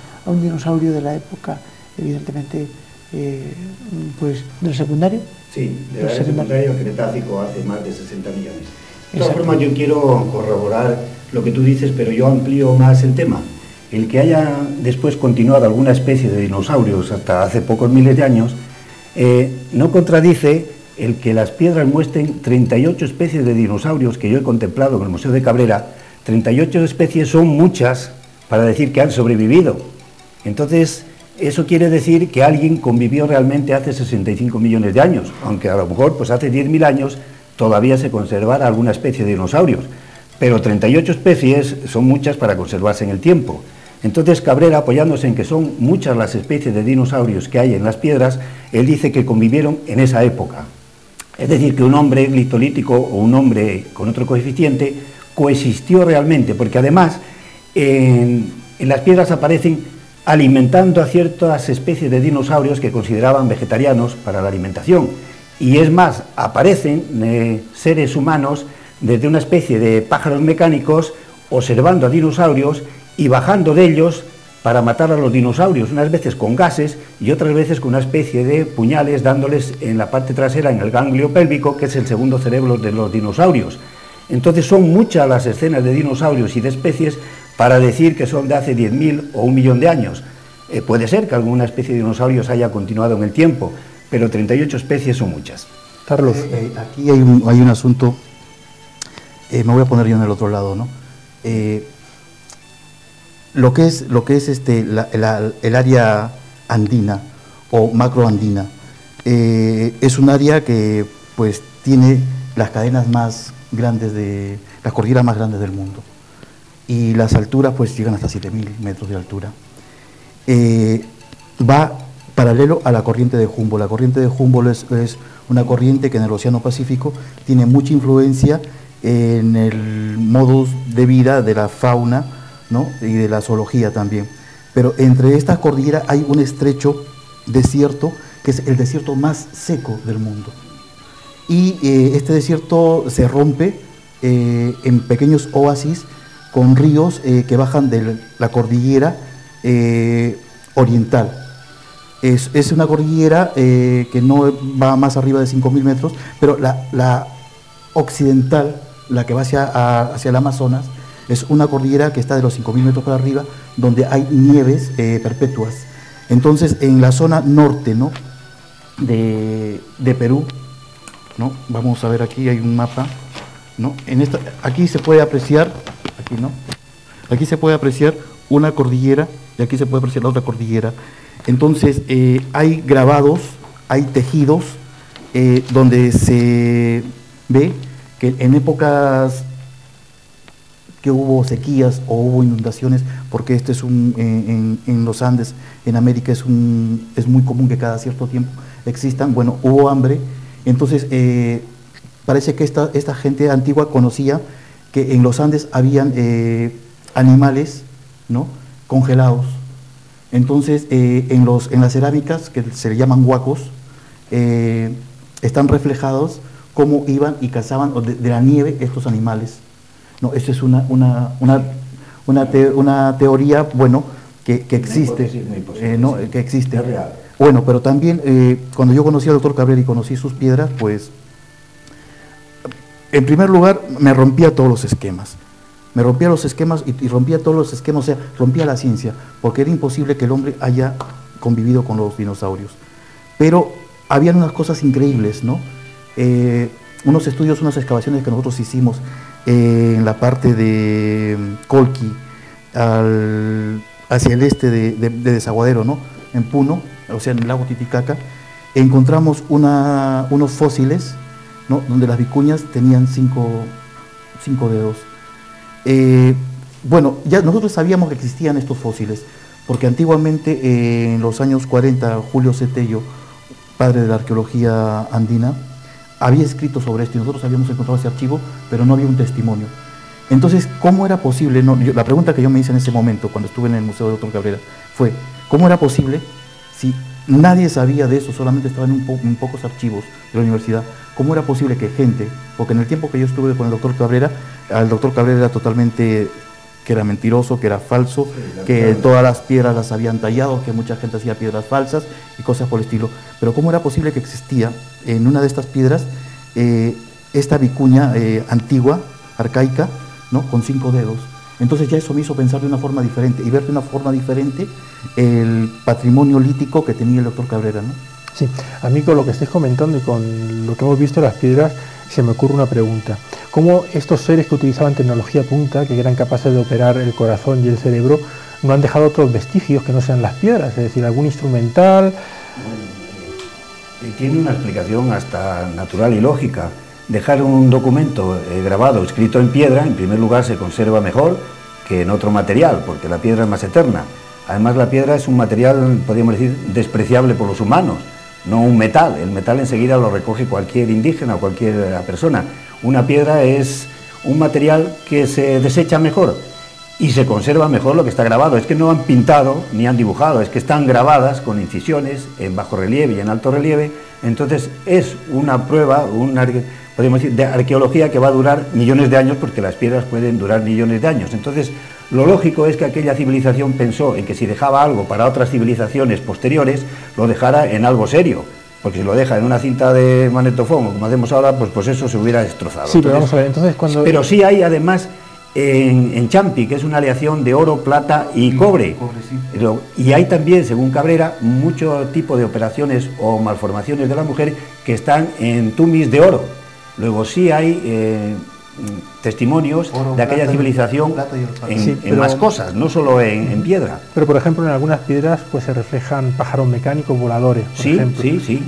dinosaurio de la época, evidentemente, del secundario. Sí, de la era secundaria Cretácico, hace más de 60 millones. De todas formas, yo quiero corroborar lo que tú dices, pero yo amplío más el tema. El que haya después continuado alguna especie de dinosaurios hasta hace pocos miles de años, no contradice el que las piedras muestren 38 especies de dinosaurios que yo he contemplado en el Museo de Cabrera. 38 especies son muchas para decir que han sobrevivido. Entonces, eso quiere decir que alguien convivió realmente hace 65 millones de años, aunque a lo mejor pues hace 10.000 años todavía se conservara alguna especie de dinosaurios, pero 38 especies son muchas para conservarse en el tiempo. Entonces Cabrera, apoyándose en que son muchas las especies de dinosaurios que hay en las piedras, él dice que convivieron en esa época. Es decir, que un hombre glitolítico o un hombre con otro coeficiente coexistió realmente, porque además en las piedras aparecen alimentando a ciertas especies de dinosaurios que consideraban vegetarianos para la alimentación. Y es más, aparecen seres humanos desde una especie de pájaros mecánicos observando a dinosaurios y bajando de ellos para matar a los dinosaurios, unas veces con gases y otras veces con una especie de puñales dándoles en la parte trasera, en el ganglio pélvico, que es el segundo cerebro de los dinosaurios. Entonces son muchas las escenas de dinosaurios y de especies para decir que son de hace 10.000 o 1 millón de años. Puede ser que alguna especie de dinosaurios haya continuado en el tiempo, pero 38 especies son muchas. Carlos. Aquí hay un asunto, me voy a poner yo en el otro lado, ¿no? Lo que es el área andina o macroandina es un área que pues tiene las cadenas más grandes las cordilleras más grandes del mundo, y las alturas pues llegan hasta 7.000 metros de altura. Va paralelo a la corriente de Humboldt. La corriente de Humboldt es una corriente que en el Océano Pacífico tiene mucha influencia en el modus de vida de la fauna, ¿no? Y de la zoología también. Pero entre estas cordilleras hay un estrecho desierto, que es el desierto más seco del mundo. Y este desierto se rompe en pequeños oasis con ríos que bajan de la cordillera oriental. Es una cordillera que no va más arriba de 5.000 metros, pero la occidental, la que va hacia el Amazonas, Es una cordillera que está de los 5.000 metros para arriba, donde hay nieves perpetuas. Entonces, en la zona norte, ¿no?, de Perú, ¿no?, vamos a ver, aquí hay un mapa, ¿no?, aquí se puede apreciar, aquí, ¿no?, aquí se puede apreciar una cordillera y aquí se puede apreciar la otra cordillera. Entonces, hay grabados, hay tejidos donde se ve que en épocas que hubo sequías o hubo inundaciones, porque este es en los Andes, en América, es muy común que cada cierto tiempo existan. Bueno, hubo hambre, entonces parece que esta gente antigua conocía que en los Andes habían animales, ¿no?, congelados. Entonces, en las cerámicas, que se le llaman huacos, están reflejados cómo iban y cazaban de la nieve estos animales. No, esa es una teoría, bueno, que existe, ¿no?, que existe. Es real. Bueno, pero también cuando yo conocí al doctor Cabrera y conocí sus piedras, pues, en primer lugar, me rompía todos los esquemas. Me rompía los esquemas y rompía todos los esquemas, o sea, rompía la ciencia, porque era imposible que el hombre haya convivido con los dinosaurios. Pero habían unas cosas increíbles, ¿no? Unos estudios, unas excavaciones que nosotros hicimos en la parte de Colqui, hacia el este de Desaguadero, ¿no?, en Puno, o sea, en el lago Titicaca, encontramos unos fósiles, ¿no?, donde las vicuñas tenían cinco dedos. Bueno, ya nosotros sabíamos que existían estos fósiles, porque antiguamente, en los años 40, Julio Cetello, padre de la arqueología andina, había escrito sobre esto y nosotros habíamos encontrado ese archivo, pero no había un testimonio. Entonces, ¿cómo era posible? La pregunta que yo me hice en ese momento, cuando estuve en el Museo de Dr. Cabrera, fue, ¿cómo era posible, si nadie sabía de eso, solamente estaban en pocos archivos de la universidad, cómo era posible que gente, porque en el tiempo que yo estuve con el doctor Cabrera, al doctor Cabrera era totalmente, que era mentiroso, que era falso, que todas las piedras las habían tallado, que mucha gente hacía piedras falsas y cosas por el estilo. Pero ¿cómo era posible que existía en una de estas piedras esta vicuña antigua, arcaica, ¿no?, con 5 dedos? Entonces ya eso me hizo pensar de una forma diferente y ver de una forma diferente el patrimonio lítico que tenía el doctor Cabrera, ¿no? Sí, a mí con lo que estáis comentando y con lo que hemos visto en las piedras, se me ocurre una pregunta. ¿Cómo estos seres que utilizaban tecnología punta, que eran capaces de operar el corazón y el cerebro, no han dejado otros vestigios que no sean las piedras? Es decir, algún instrumental. Tiene una explicación hasta natural y lógica. Dejar un documento grabado, escrito en piedra, en primer lugar se conserva mejor que en otro material, porque la piedra es más eterna. Además, la piedra es un material, podríamos decir, despreciable por los humanos, no un metal. El metal enseguida lo recoge cualquier indígena o cualquier persona. Una piedra es un material que se desecha mejor y se conserva mejor lo que está grabado. Es que no han pintado ni han dibujado, es que están grabadas con incisiones en bajo relieve y en alto relieve. Entonces es una prueba, podríamos decir, de arqueología que va a durar millones de años, porque las piedras pueden durar millones de años. Entonces, lo lógico es que aquella civilización pensó en que si dejaba algo para otras civilizaciones posteriores, lo dejara en algo serio. Porque si lo deja en una cinta de magnetofón, como hacemos ahora, pues eso se hubiera destrozado. Sí, pero vamos a ver, entonces cuando... Pero sí hay además en Champi, que es una aleación de oro, plata y cobre. Sí. Y hay también, según Cabrera, mucho tipo de operaciones o malformaciones de la mujer que están en tumis de oro. Luego sí hay testimonios oro, de aquella civilización en más cosas, no solo en piedra. Pero por ejemplo en algunas piedras pues se reflejan pájaros mecánicos voladores, por ejemplo. Sí.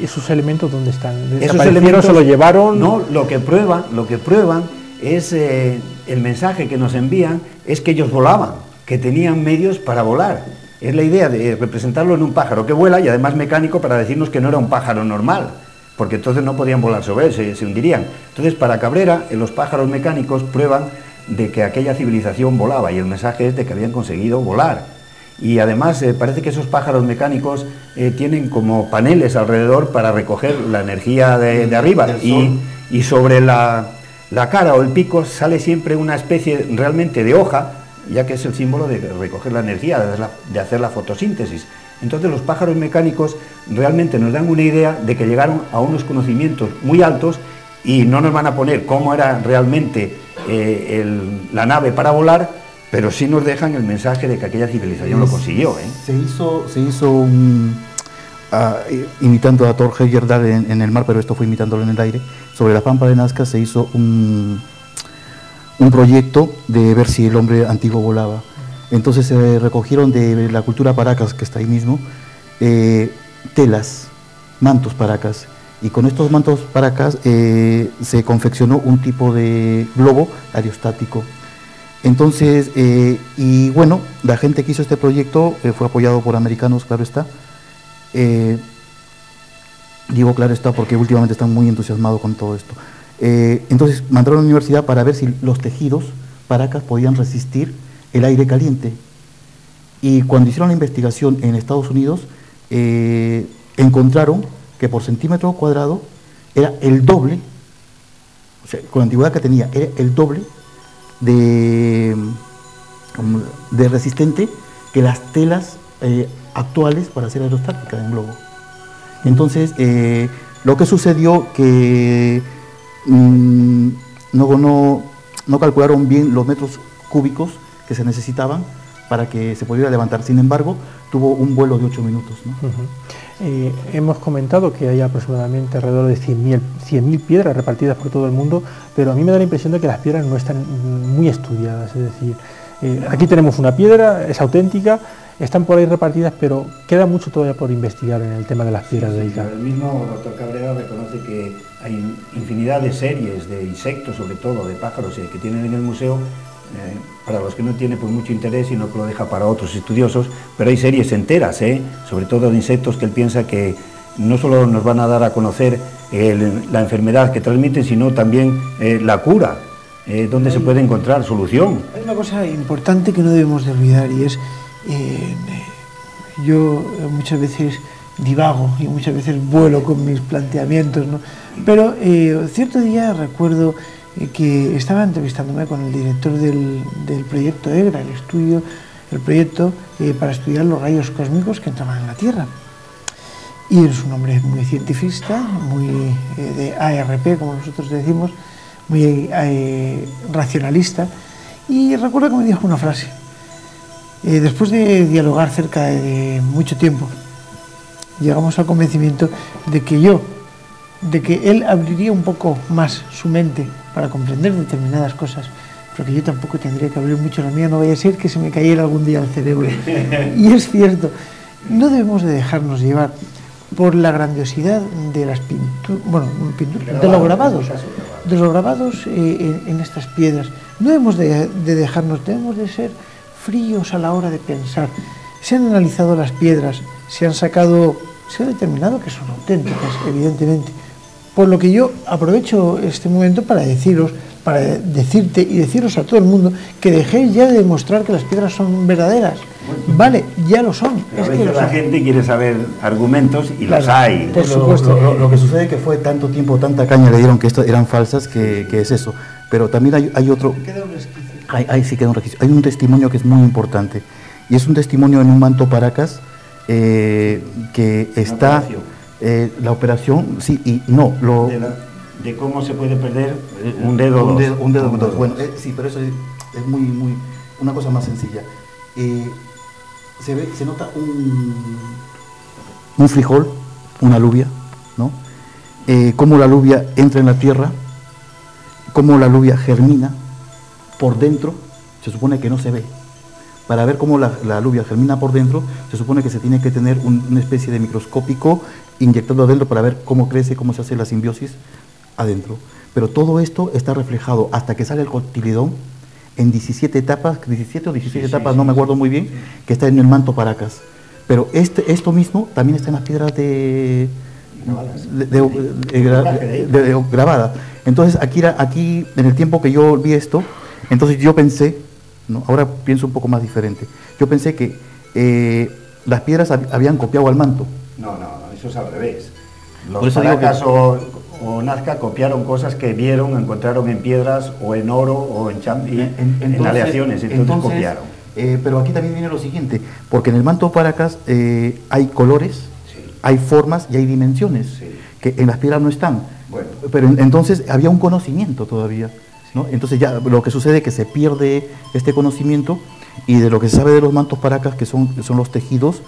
¿Esos elementos dónde están? Esos elementos se lo llevaron. No, lo que prueban es el mensaje que nos envían, es que ellos volaban, que tenían medios para volar. Es la idea de representarlo en un pájaro que vuela y además mecánico, para decirnos que no era un pájaro normal, porque entonces no podían volar sobre él, se hundirían. Entonces, para Cabrera, los pájaros mecánicos prueban de que aquella civilización volaba, y el mensaje es de que habían conseguido volar. Y además parece que esos pájaros mecánicos tienen como paneles alrededor para recoger la energía de arriba, y sobre la cara o el pico sale siempre una especie realmente de hoja, ya que es el símbolo de recoger la energía, de hacer la fotosíntesis. Entonces los pájaros mecánicos realmente nos dan una idea de que llegaron a unos conocimientos muy altos, y no nos van a poner cómo era realmente la nave para volar, pero sí nos dejan el mensaje de que aquella civilización lo consiguió. Se hizo imitando a Thor Heyerdahl en el mar, pero esto fue imitándolo en el aire. Sobre la pampa de Nazca se hizo un proyecto de ver si el hombre antiguo volaba. Entonces se recogieron de la cultura Paracas, que está ahí mismo, telas, mantos Paracas, y con estos mantos Paracas se confeccionó un tipo de globo aerostático. Entonces, y bueno, la gente que hizo este proyecto fue apoyado por americanos, claro está. Digo claro está porque últimamente están muy entusiasmados con todo esto. Entonces mandaron a la universidad para ver si los tejidos Paracas podían resistir el aire caliente. Y cuando hicieron la investigación en Estados Unidos, encontraron que por centímetro cuadrado era el doble, o sea, con la antigüedad que tenía, era el doble de resistente que las telas actuales para hacer aerostática en globo. Entonces, lo que sucedió que no calcularon bien los metros cúbicos que se necesitaban para que se pudiera levantar. Sin embargo, tuvo un vuelo de 8 minutos, ¿no? Hemos comentado que hay aproximadamente alrededor de 100.000 piedras repartidas por todo el mundo, pero a mí me da la impresión de que las piedras no están muy estudiadas. Es decir, aquí tenemos una piedra, es auténtica, están por ahí repartidas, pero queda mucho todavía por investigar en el tema de las piedras de Ica. El mismo doctor Cabrera reconoce que hay infinidad de series de insectos, sobre todo de pájaros, que tienen en el museo, para los que no tiene pues mucho interés, sino que lo deja para otros estudiosos, pero hay series enteras, sobre todo de insectos, que él piensa que no solo nos van a dar a conocer la enfermedad que transmiten, sino también la cura, donde se puede encontrar solución. Hay una cosa importante que no debemos de olvidar, y es, yo muchas veces divago y muchas veces vuelo con mis planteamientos, ¿no? Pero cierto día recuerdo que estaba entrevistándome con el director del proyecto EGRA, el proyecto para estudiar los rayos cósmicos que entraban en la Tierra. Y es un hombre muy cientifista, muy de ARP, como nosotros decimos, muy racionalista, y recuerdo que me dijo una frase. Después de dialogar cerca de mucho tiempo, llegamos al convencimiento de que él abriría un poco más su mente para comprender determinadas cosas, pero que yo tampoco tendría que abrir mucho la mía, no vaya a ser que se me cayera algún día el cerebro. Y es cierto, no debemos de dejarnos llevar por la grandiosidad de las de los grabados en estas piedras. No debemos de dejarnos, debemos de ser fríos a la hora de pensar. Se han analizado las piedras, se ha determinado que son auténticas, evidentemente. Por lo que yo aprovecho este momento para decirte y deciros a todo el mundo que dejéis ya de demostrar que las piedras son verdaderas. Vale, ya lo son. Es que la gente quiere saber argumentos y los hay. Por supuesto. Lo que sucede es que fue tanto tiempo, tanta caña le dieron que estas eran falsas, que es eso. Pero también hay otro... Queda un resquicio. Sí queda un resquicio. Hay un testimonio que es muy importante. Y es un testimonio en un manto Paracas que está... la operación, sí y no. De cómo se puede perder un dedo. Un dedo. Bueno, sí, pero eso es una cosa más sencilla. Se nota un frijol, una alubia, ¿no? Cómo la alubia entra en la tierra, cómo la alubia germina por dentro, se supone que no se ve. Para ver cómo la alubia germina por dentro, se supone que se tiene que tener una especie de microscópico inyectado adentro para ver cómo crece, cómo se hace la simbiosis adentro. Pero todo esto está reflejado hasta que sale el cotiledón en 17 etapas, 17 o 16 etapas, no me acuerdo muy bien, que está en el manto Paracas. Pero esto mismo también está en las piedras grabadas. Entonces aquí, en el tiempo que yo vi esto, entonces yo pensé, ¿no? Ahora pienso un poco más diferente. Yo pensé que las piedras habían copiado al manto. No, eso es al revés. Los Paracas o Nazca copiaron cosas que vieron, encontraron en piedras o en oro o en aleaciones, entonces copiaron. Pero aquí también viene lo siguiente, porque en el manto Paracas hay colores, sí, hay formas y hay dimensiones, sí, que en las piedras no están. Bueno. Pero entonces había un conocimiento todavía. ¿no? Entonces ya lo que sucede es que se pierde este conocimiento, y de lo que se sabe de los mantos paracas, que son los tejidos,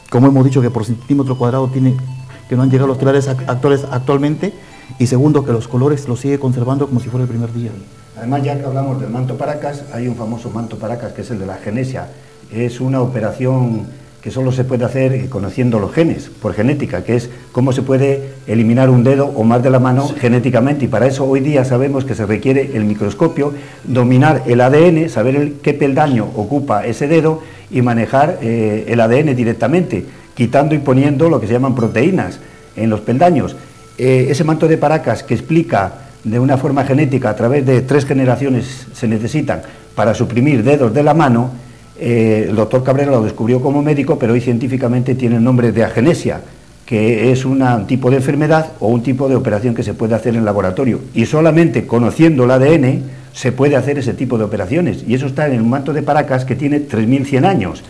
como hemos dicho, que por centímetro cuadrado que no han llegado los telares actuales actualmente, y segundo, que los colores los sigue conservando como si fuera el primer día. Además, ya que hablamos del manto paracas, hay un famoso manto paracas que es el de la genesia. Es una operación que solo se puede hacer conociendo los genes, por genética, que es cómo se puede eliminar un dedo o más de la mano genéticamente, y para eso hoy día sabemos que se requiere el microscopio, dominar el ADN, saber qué peldaño ocupa ese dedo y manejar el ADN directamente, quitando y poniendo lo que se llaman proteínas en los peldaños. Ese manto de paracas que explica de una forma genética, a través de 3 generaciones se necesitan para suprimir dedos de la mano, el doctor Cabrera lo descubrió como médico, pero hoy científicamente tiene el nombre de agenesia, que es un tipo de enfermedad o un tipo de operación que se puede hacer en laboratorio, y solamente conociendo el ADN se puede hacer ese tipo de operaciones, y eso está en el manto de paracas, que tiene 3100 años.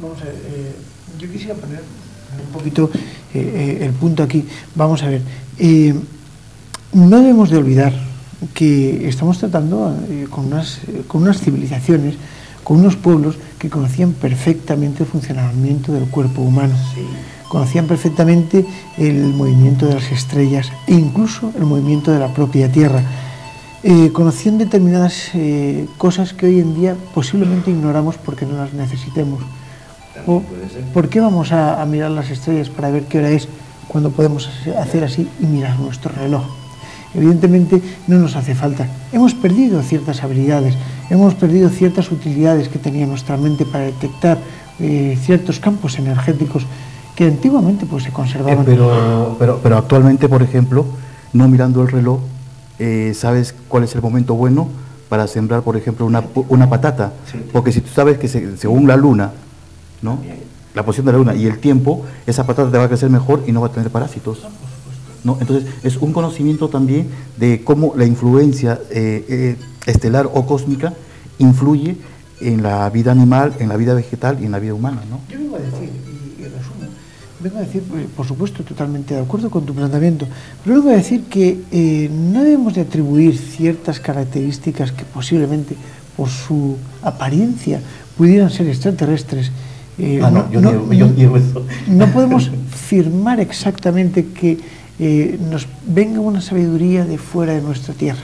Vamos a ver, yo quisiera poner un poquito el punto aquí. Vamos a ver, no debemos de olvidar que estamos tratando con unas civilizaciones, con unos pueblos que conocían perfectamente el funcionamiento del cuerpo humano, sí. Conocían perfectamente el movimiento de las estrellas e incluso el movimiento de la propia Tierra. Conocían determinadas cosas que hoy en día posiblemente ignoramos porque no las necesitemos. ¿Por qué vamos a mirar las estrellas para ver qué hora es cuando podemos hacer así y mirar nuestro reloj? Evidentemente no nos hace falta. Hemos perdido ciertas habilidades, hemos perdido ciertas utilidades que tenía nuestra mente para detectar ciertos campos energéticos que antiguamente pues se conservaban. Pero actualmente, por ejemplo, no mirando el reloj, sabes cuál es el momento bueno para sembrar, por ejemplo, una patata. Sí. Porque si tú sabes que según la luna, ¿no?, la posición de la luna y el tiempo, esa patata te va a crecer mejor y no va a tener parásitos, ¿no? Entonces es un conocimiento también de cómo la influencia estelar o cósmica influye en la vida animal, en la vida vegetal y en la vida humana, ¿no? Yo vengo a decir, y resumo, vengo a decir, por supuesto, totalmente de acuerdo con tu planteamiento, pero vengo a decir que no debemos de atribuir ciertas características que posiblemente por su apariencia pudieran ser extraterrestres. No podemos afirmar exactamente que nos venga una sabiduría de fuera de nuestra tierra.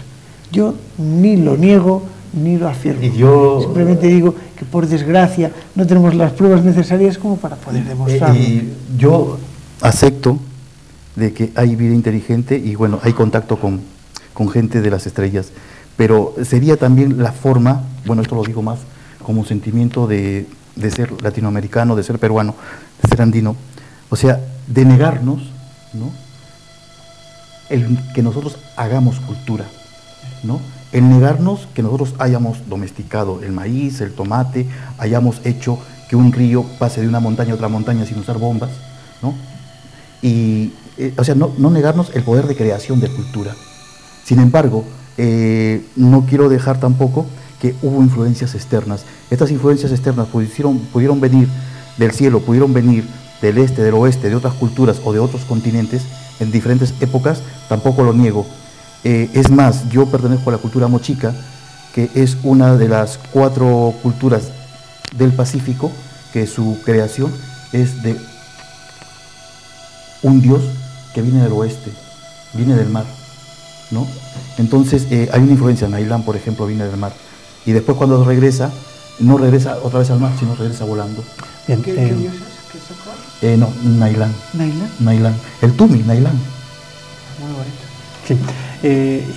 Yo ni lo niego ni lo afirmo. Simplemente digo que por desgracia no tenemos las pruebas necesarias como para poder demostrarlo. Y yo acepto de que hay vida inteligente y bueno, hay contacto con gente de las estrellas, pero sería también la forma, bueno, esto lo digo más como un sentimiento de ser latinoamericano, de ser peruano, de ser andino, o sea, de negarnos, ¿no?, el que nosotros hagamos cultura, ¿no?, el negarnos que nosotros hayamos domesticado el maíz, el tomate, hayamos hecho que un río pase de una montaña a otra montaña sin usar bombas, ¿no? Y, o sea, no negarnos el poder de creación de cultura. Sin embargo, no quiero dejar tampoco que hubo influencias externas. Estas influencias externas pudieron venir del cielo, pudieron venir del este, del oeste, de otras culturas o de otros continentes en diferentes épocas, tampoco lo niego. Es más, yo pertenezco a la cultura mochica, que es una de las 4 culturas del Pacífico, que su creación es de un dios que viene del oeste, viene del mar, ¿no? Entonces hay una influencia. Nailán, por ejemplo, viene del mar, y después cuando regresa, no regresa otra vez al mar, sino regresa volando. Bien, ¿Qué dios es? No, Nailán. ¿Nailán? Nailán. El Tumi, Nailán. Muy bonito. Sí.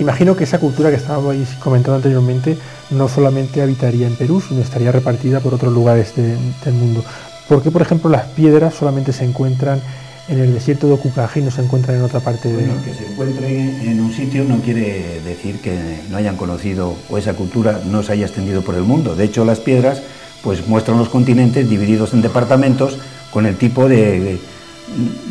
Imagino que esa cultura que estábamos comentando anteriormente no solamente habitaría en Perú, sino estaría repartida por otros lugares del mundo. ¿Por qué, por ejemplo, las piedras solamente se encuentran en el desierto de Ocukagi y no se encuentran en otra parte de...? Bueno, que se encuentren en un sitio no quiere decir que no hayan conocido o esa cultura no se haya extendido por el mundo. De hecho, las piedras pues muestran los continentes divididos en departamentos con el tipo de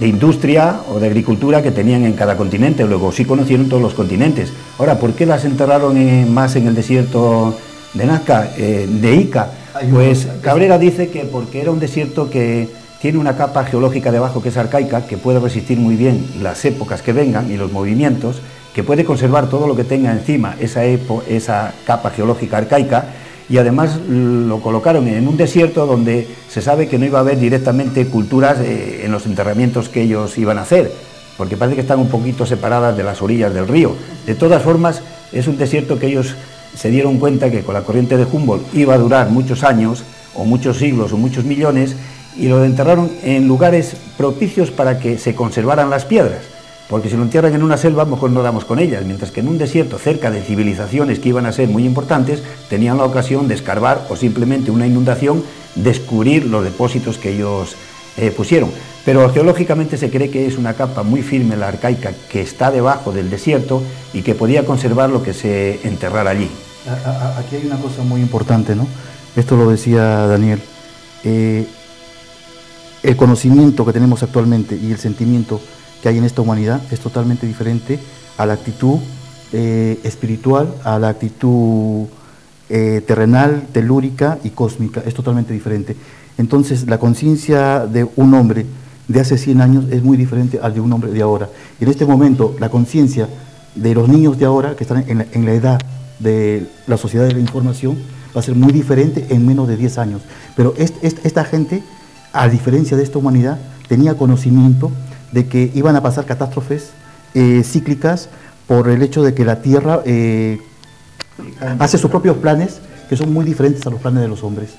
industria o de agricultura que tenían en cada continente. Luego sí conocieron todos los continentes. Ahora, ¿por qué las enterraron más en el desierto de Nazca, de Ica? Pues Cabrera dice que porque era un desierto que tiene una capa geológica debajo que es arcaica, que puede resistir muy bien las épocas que vengan y los movimientos, que puede conservar todo lo que tenga encima esa capa geológica arcaica, y además lo colocaron en un desierto donde se sabe que no iba a haber directamente culturas en los enterramientos que ellos iban a hacer, porque parece que están un poquito separadas de las orillas del río. De todas formas, es un desierto que ellos se dieron cuenta que con la corriente de Humboldt iba a durar muchos años, o muchos siglos, o muchos millones, y lo enterraron en lugares propicios para que se conservaran las piedras, porque si lo entierran en una selva, a lo mejor no damos con ellas, mientras que en un desierto cerca de civilizaciones que iban a ser muy importantes, tenían la ocasión de escarbar o simplemente una inundación, descubrir los depósitos que ellos pusieron. Pero geológicamente se cree que es una capa muy firme, la arcaica, que está debajo del desierto y que podía conservar lo que se enterrara allí. Aquí hay una cosa muy importante, ¿no? Esto lo decía Daniel. El conocimiento que tenemos actualmente y el sentimiento que hay en esta humanidad es totalmente diferente a la actitud espiritual, a la actitud terrenal, telúrica y cósmica, es totalmente diferente. Entonces la conciencia de un hombre de hace 100 años es muy diferente al de un hombre de ahora. Y en este momento la conciencia de los niños de ahora, que están en la edad de la sociedad de la información, va a ser muy diferente en menos de 10 años. Pero esta gente, a diferencia de esta humanidad, tenía conocimiento de que iban a pasar catástrofes cíclicas por el hecho de que la Tierra hace sus propios planes, que son muy diferentes a los planes de los hombres.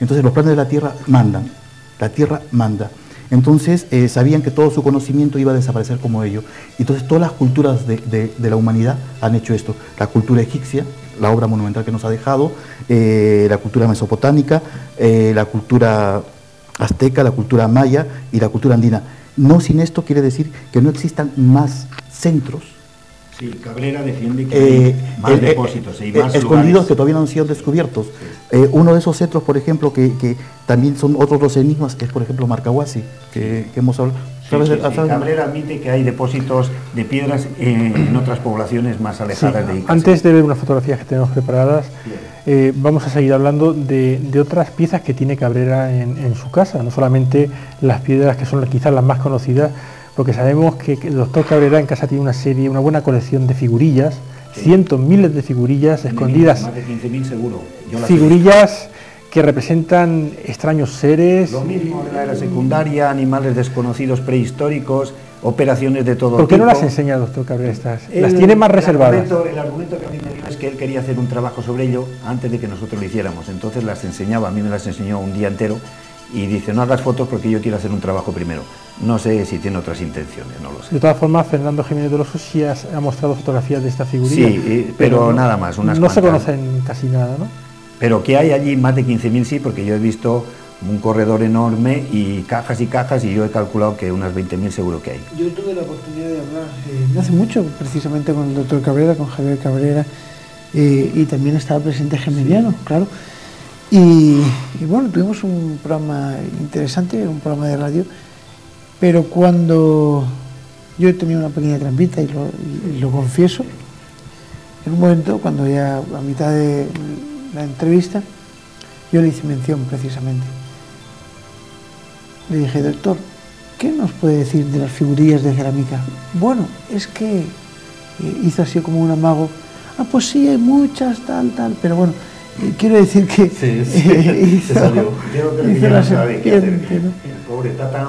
Entonces los planes de la Tierra mandan, la Tierra manda. Entonces sabían que todo su conocimiento iba a desaparecer como ello. Entonces todas las culturas de la humanidad han hecho esto. La cultura egipcia, la obra monumental que nos ha dejado, la cultura mesopotámica, la cultura azteca, la cultura maya y la cultura andina. No sin esto quiere decir que no existan más centros. Sí, Cabrera defiende que hay más depósitos y más escondidos lugares que todavía no han sido descubiertos. Sí. Uno de esos centros, por ejemplo, que también son otros dos enigmas, es por ejemplo Marcahuasi, que hemos hablado. Cabrera admite que hay depósitos de piedras en otras poblaciones más alejadas de Ica. Antes de ver unas fotografías que tenemos preparadas, vamos a seguir hablando de otras piezas que tiene Cabrera en su casa, no solamente las piedras que son quizás las más conocidas, porque sabemos que el doctor Cabrera en casa tiene una buena colección de figurillas, cientos, miles de figurillas escondidas. Más de 15.000 seguro. Figurillas que representan extraños seres. Lo mismo de la era secundaria, animales desconocidos prehistóricos, operaciones de todo tipo. ¿Por qué no las enseña el doctor Cabrera estas? Las tiene más reservadas. El argumento que a mí me dio es que él quería hacer un trabajo sobre ello antes de que nosotros lo hiciéramos. Entonces las enseñaba, a mí me las enseñó un día entero y dice, no hagas fotos porque yo quiero hacer un trabajo primero. No sé si tiene otras intenciones, no lo sé. De todas formas, Fernando Jiménez de los Ríos sí ha mostrado fotografías de esta figurilla. Sí, pero nada más, unas no cuantas. Se conocen casi nada, ¿no? Pero que hay allí más de 15.000 sí, porque yo he visto un corredor enorme y cajas, y yo he calculado que unas 20.000 seguro que hay. Yo tuve la oportunidad de hablar no hace mucho, precisamente con el doctor Cabrera, con Javier Cabrera, y también estaba presente Gemeliano, sí. Claro. Y bueno, tuvimos un programa interesante, un programa de radio, pero cuando yo he tenido una pequeña trampita, y lo confieso, en un momento, cuando ya a mitad de la entrevista, yo le hice mención precisamente. Le dije, doctor, ¿qué nos puede decir de las figurillas de cerámica? Bueno, es que hizo así como un amago. Pues sí, hay muchas, tal, pero bueno, quiero decir que hizo la serpiente, ¿no? El pobre está tan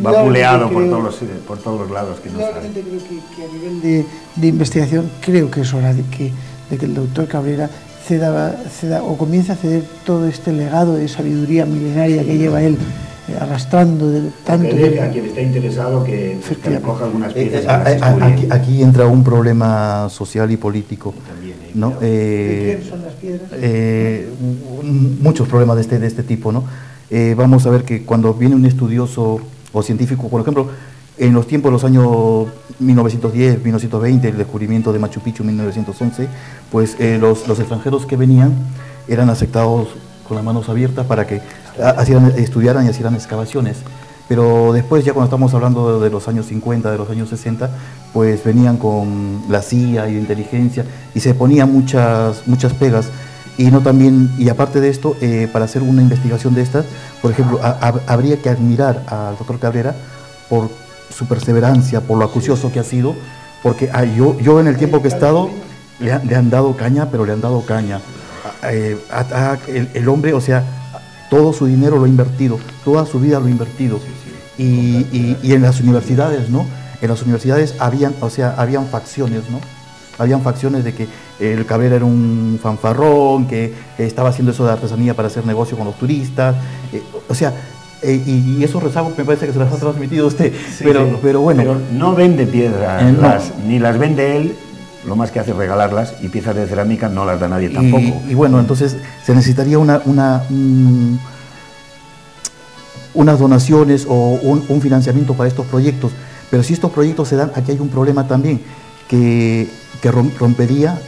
vapuleado por todos los lados que no sabe. Realmente creo que a nivel de investigación creo que es hora de que el doctor Cabrera ceda o comience a ceder todo este legado de sabiduría milenaria que lleva él arrastrando tanto tiempo. A quien está interesado que coja algunas piezas. Aquí entra un problema social y político. También, ¿no? ¿De quién son las piedras? Muchos problemas de este tipo, ¿no? Vamos a ver que cuando viene un estudioso o científico, por ejemplo, en los tiempos de los años 1910, 1920, el descubrimiento de Machu Picchu en 1911, pues los extranjeros que venían eran aceptados con las manos abiertas para que estudiaran y hicieran excavaciones. Pero después, ya cuando estamos hablando de los años 50, de los años 60, pues venían con la CIA y inteligencia y se ponían muchas pegas. Y aparte de esto, para hacer una investigación de estas, por ejemplo, habría que admirar al doctor Cabrera por su perseverancia, por lo acucioso que ha sido, porque yo en el tiempo que he estado, le han dado caña, pero le han dado caña. El hombre, o sea, todo su dinero lo ha invertido, toda su vida lo ha invertido. Y en las universidades, ¿no? En las universidades habían facciones, ¿no? Habían facciones de que el Cabrera era un fanfarrón, que estaba haciendo eso de artesanía para hacer negocio con los turistas, y esos rezagos me parece que se las ha transmitido usted, pero bueno. Pero no vende piedras, ni las vende él, lo más que hace es regalarlas, y piezas de cerámica no las da nadie tampoco. Y bueno, entonces se necesitaría unas donaciones o un financiamiento para estos proyectos, pero si estos proyectos se dan, aquí hay un problema también, que rompería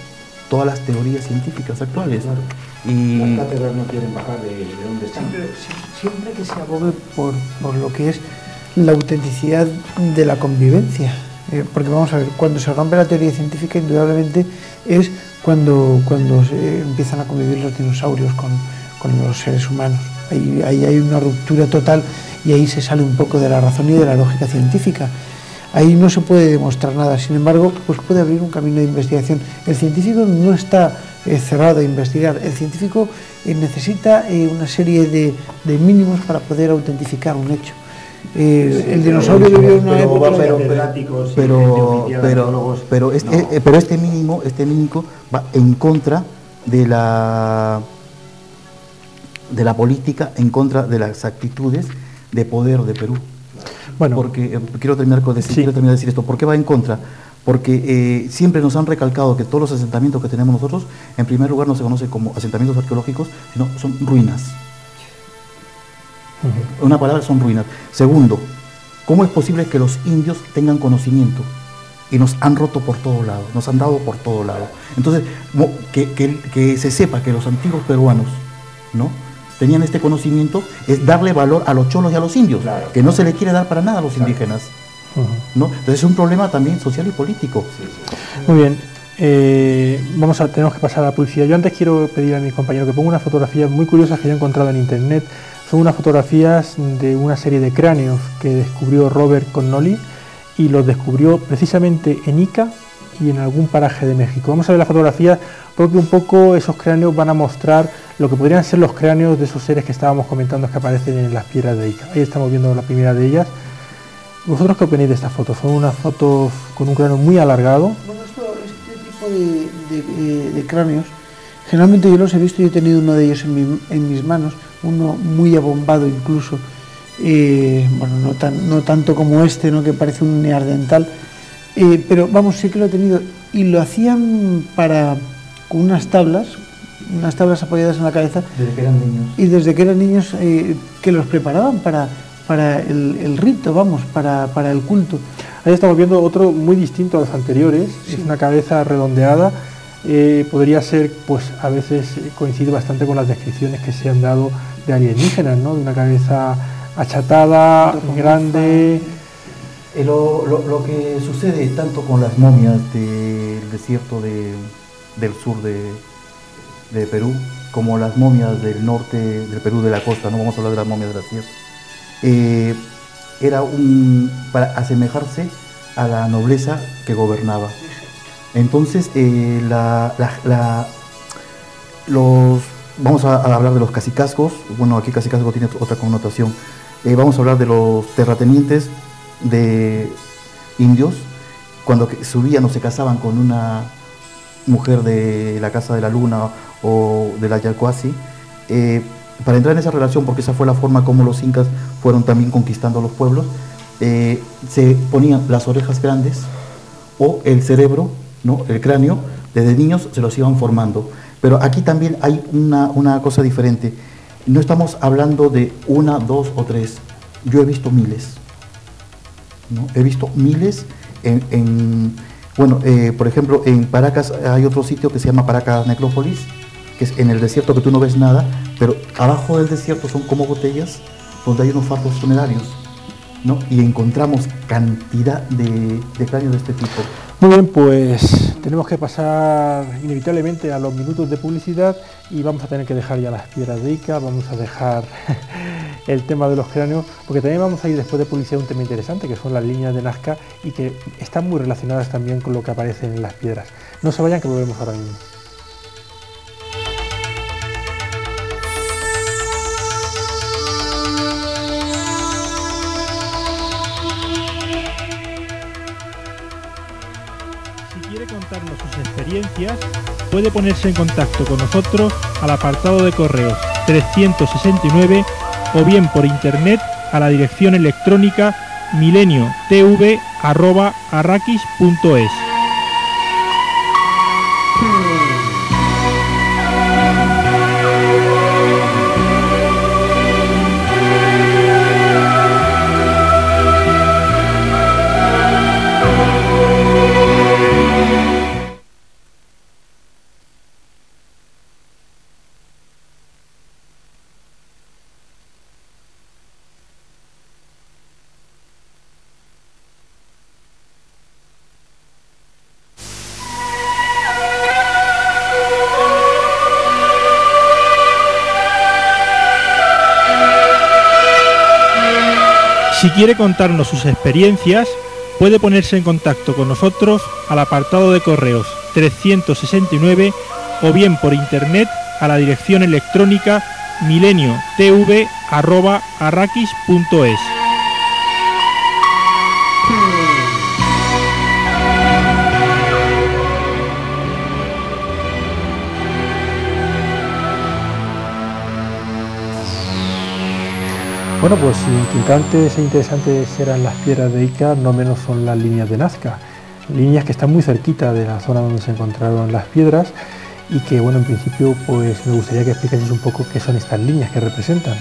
todas las teorías científicas actuales. Claro. Y las cátedras no quieren bajar de donde están. Siempre que se abogue por lo que es la autenticidad de la convivencia, porque vamos a ver, cuando se rompe la teoría científica, indudablemente es cuando se empiezan a convivir los dinosaurios con los seres humanos. Ahí hay una ruptura total y ahí se sale un poco de la razón y de la lógica científica. Ahí no se puede demostrar nada, sin embargo, pues puede abrir un camino de investigación. El científico no está cerrado a investigar, el científico necesita una serie de mínimos para poder autentificar un hecho. El dinosaurio vivió en una época... Pero este mínimo va en contra de la política, en contra de las actitudes de poder de Perú. Bueno, porque quiero terminar de decir esto. ¿Por qué va en contra? Porque siempre nos han recalcado que todos los asentamientos que tenemos nosotros, en primer lugar no se conocen como asentamientos arqueológicos, sino son ruinas. Una palabra, son ruinas. Segundo, ¿cómo es posible que los indios tengan conocimiento? Y nos han roto por todos lados, nos han dado por todos lados. Entonces, que se sepa que los antiguos peruanos, ¿no?, tenían este conocimiento, es darle valor a los cholos y a los indios, claro, que no se le quiere dar para nada a los indígenas. ¿No? Entonces es un problema también social y político. Muy bien, tenemos que pasar a la publicidad. Yo antes quiero pedir a mi compañero que ponga unas fotografías muy curiosas que yo he encontrado en internet. Son unas fotografías de una serie de cráneos que descubrió Robert Connolly, y los descubrió precisamente en Ica y en algún paraje de México. Vamos a ver las fotografías porque un poco esos cráneos van a mostrar lo que podrían ser los cráneos de esos seres que estábamos comentando que aparecen en las piedras de Ica. Ahí estamos viendo la primera de ellas. ¿Vosotros qué opináis de estas fotos? Son unas fotos con un cráneo muy alargado. Bueno, este tipo de cráneos, generalmente yo los he visto, yo he tenido uno de ellos en mis manos, uno muy abombado incluso, bueno, no tanto como este, ¿no?, que parece un neandertal, pero vamos, sí que lo he tenido, y lo hacían con unas tablas apoyadas en la cabeza. Desde que eran niños. Y desde que eran niños que los preparaban para el rito, vamos, para el culto. Ahí estamos viendo otro muy distinto a los anteriores, sí. Es una cabeza redondeada, podría ser, pues a veces coincide bastante con las descripciones que se han dado de alienígenas, ¿no?, de una cabeza achatada, grande. Lo que sucede tanto con las momias del desierto del sur de Perú, como las momias del norte del Perú, de la costa, no vamos a hablar de las momias de la sierra, era para asemejarse a la nobleza que gobernaba. Entonces, vamos a hablar de los cacicazgos. Bueno, aquí cacicazgo tiene otra connotación. Vamos a hablar de los terratenientes de indios, cuando subían o se casaban con una mujer de la Casa de la Luna o de la Yalcoasi, para entrar en esa relación, porque esa fue la forma como los incas fueron también conquistando los pueblos, se ponían las orejas grandes o el cerebro, ¿no?, el cráneo, desde niños se los iban formando. Pero aquí también hay una cosa diferente. No estamos hablando de una, dos o tres. Yo he visto miles, ¿no? He visto miles por ejemplo, en Paracas hay otro sitio que se llama Paracas Necrópolis, que es en el desierto, que tú no ves nada, pero abajo del desierto son como botellas donde hay unos fardos funerarios, ¿no? Y encontramos cantidad de cráneos de este tipo. Muy bien, pues tenemos que pasar inevitablemente a los minutos de publicidad y vamos a tener que dejar ya las piedras de Ica, vamos a dejar el tema de los cráneos, porque también vamos a ir después de publicidad a un tema interesante, que son las líneas de Nazca y que están muy relacionadas también con lo que aparece en las piedras. No se vayan, que volvemos ahora mismo. Contarnos sus experiencias, puede ponerse en contacto con nosotros al apartado de correos 369 o bien por internet a la dirección electrónica mileniotv@arrakis.es. Si quiere contarnos sus experiencias, puede ponerse en contacto con nosotros al apartado de correos 369 o bien por internet a la dirección electrónica mileniotv@arrakis.es. Bueno, pues inquietantes e interesantes eran las piedras de Ica, no menos son las líneas de Nazca, líneas que están muy cerquita de la zona donde se encontraron las piedras y que, bueno, en principio, pues me gustaría que explicaseis un poco qué son estas líneas que representan.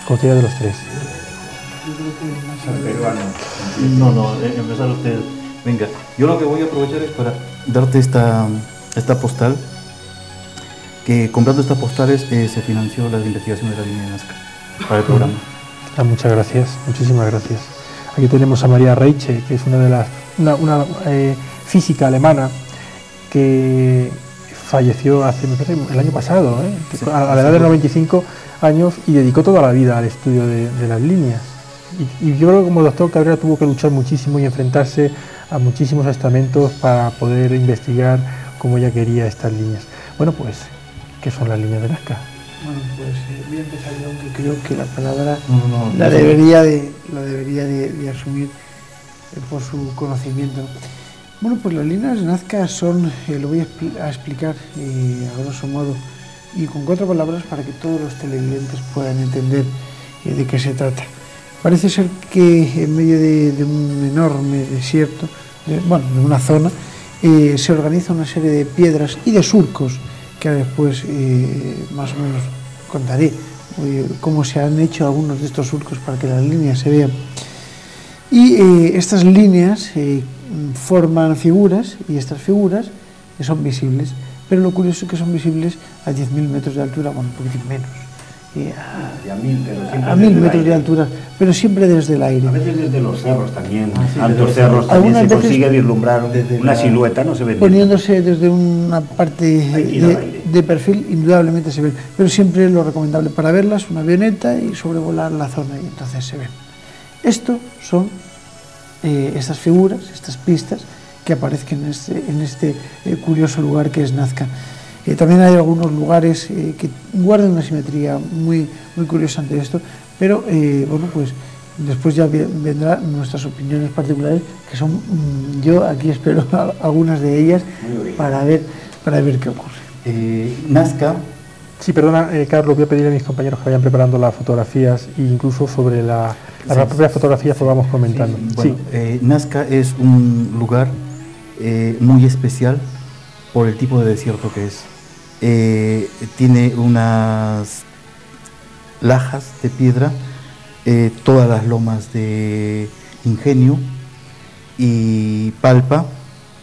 Cualquiera de los tres. No, empezar usted. Venga, yo lo que voy a aprovechar es para darte esta postal, que comprando estas postales se financió la investigación de la línea de Nazca para el programa. Muchas gracias, muchísimas gracias. Aquí tenemos a María Reiche, que es una física alemana que falleció hace, me parece, el año pasado, a la edad de 95 años, y dedicó toda la vida al estudio de las líneas. Y yo creo que como doctor Cabrera tuvo que luchar muchísimo y enfrentarse a muchísimos estamentos para poder investigar cómo ella quería estas líneas. Bueno, pues, ¿qué son las líneas de Nazca? Bueno, pues voy a empezar yo, aunque creo que la palabra la debería de asumir por su conocimiento. Bueno, pues las líneas de Nazca son, lo voy a explicar a grosso modo y con 4 palabras para que todos los televidentes puedan entender de qué se trata. Parece ser que en medio de un enorme desierto, de una zona, se organiza una serie de piedras y de surcos, que después más o menos contaré cómo se han hecho algunos de estos surcos para que las líneas se vean. Y estas líneas forman figuras, y estas figuras son visibles, pero lo curioso es que son visibles a 10.000 metros de altura, bueno, un poquitín menos. A 1.000 metros de altura, pero siempre desde el aire. A veces desde los cerros también, altos cerros también se consigue vislumbrar una silueta, no se ve. Poniéndose desde una parte de perfil, indudablemente se ven, pero siempre lo recomendable para verlas, una avioneta y sobrevolar la zona, y entonces se ven. Estos son estas figuras, estas pistas que aparecen en este curioso lugar que es Nazca. También hay algunos lugares que guardan una simetría muy curiosa ante esto, pero bueno, pues después ya vendrán nuestras opiniones particulares, que son, yo aquí espero algunas de ellas para ver qué ocurre. Nazca. Sí, perdona, Carlos, voy a pedir a mis compañeros que vayan preparando las fotografías e incluso sobre las propias fotografías que vamos comentando. Bueno, Nazca es un lugar muy especial por el tipo de desierto que es. Tiene unas lajas de piedra, todas las lomas de Ingenio y Palpa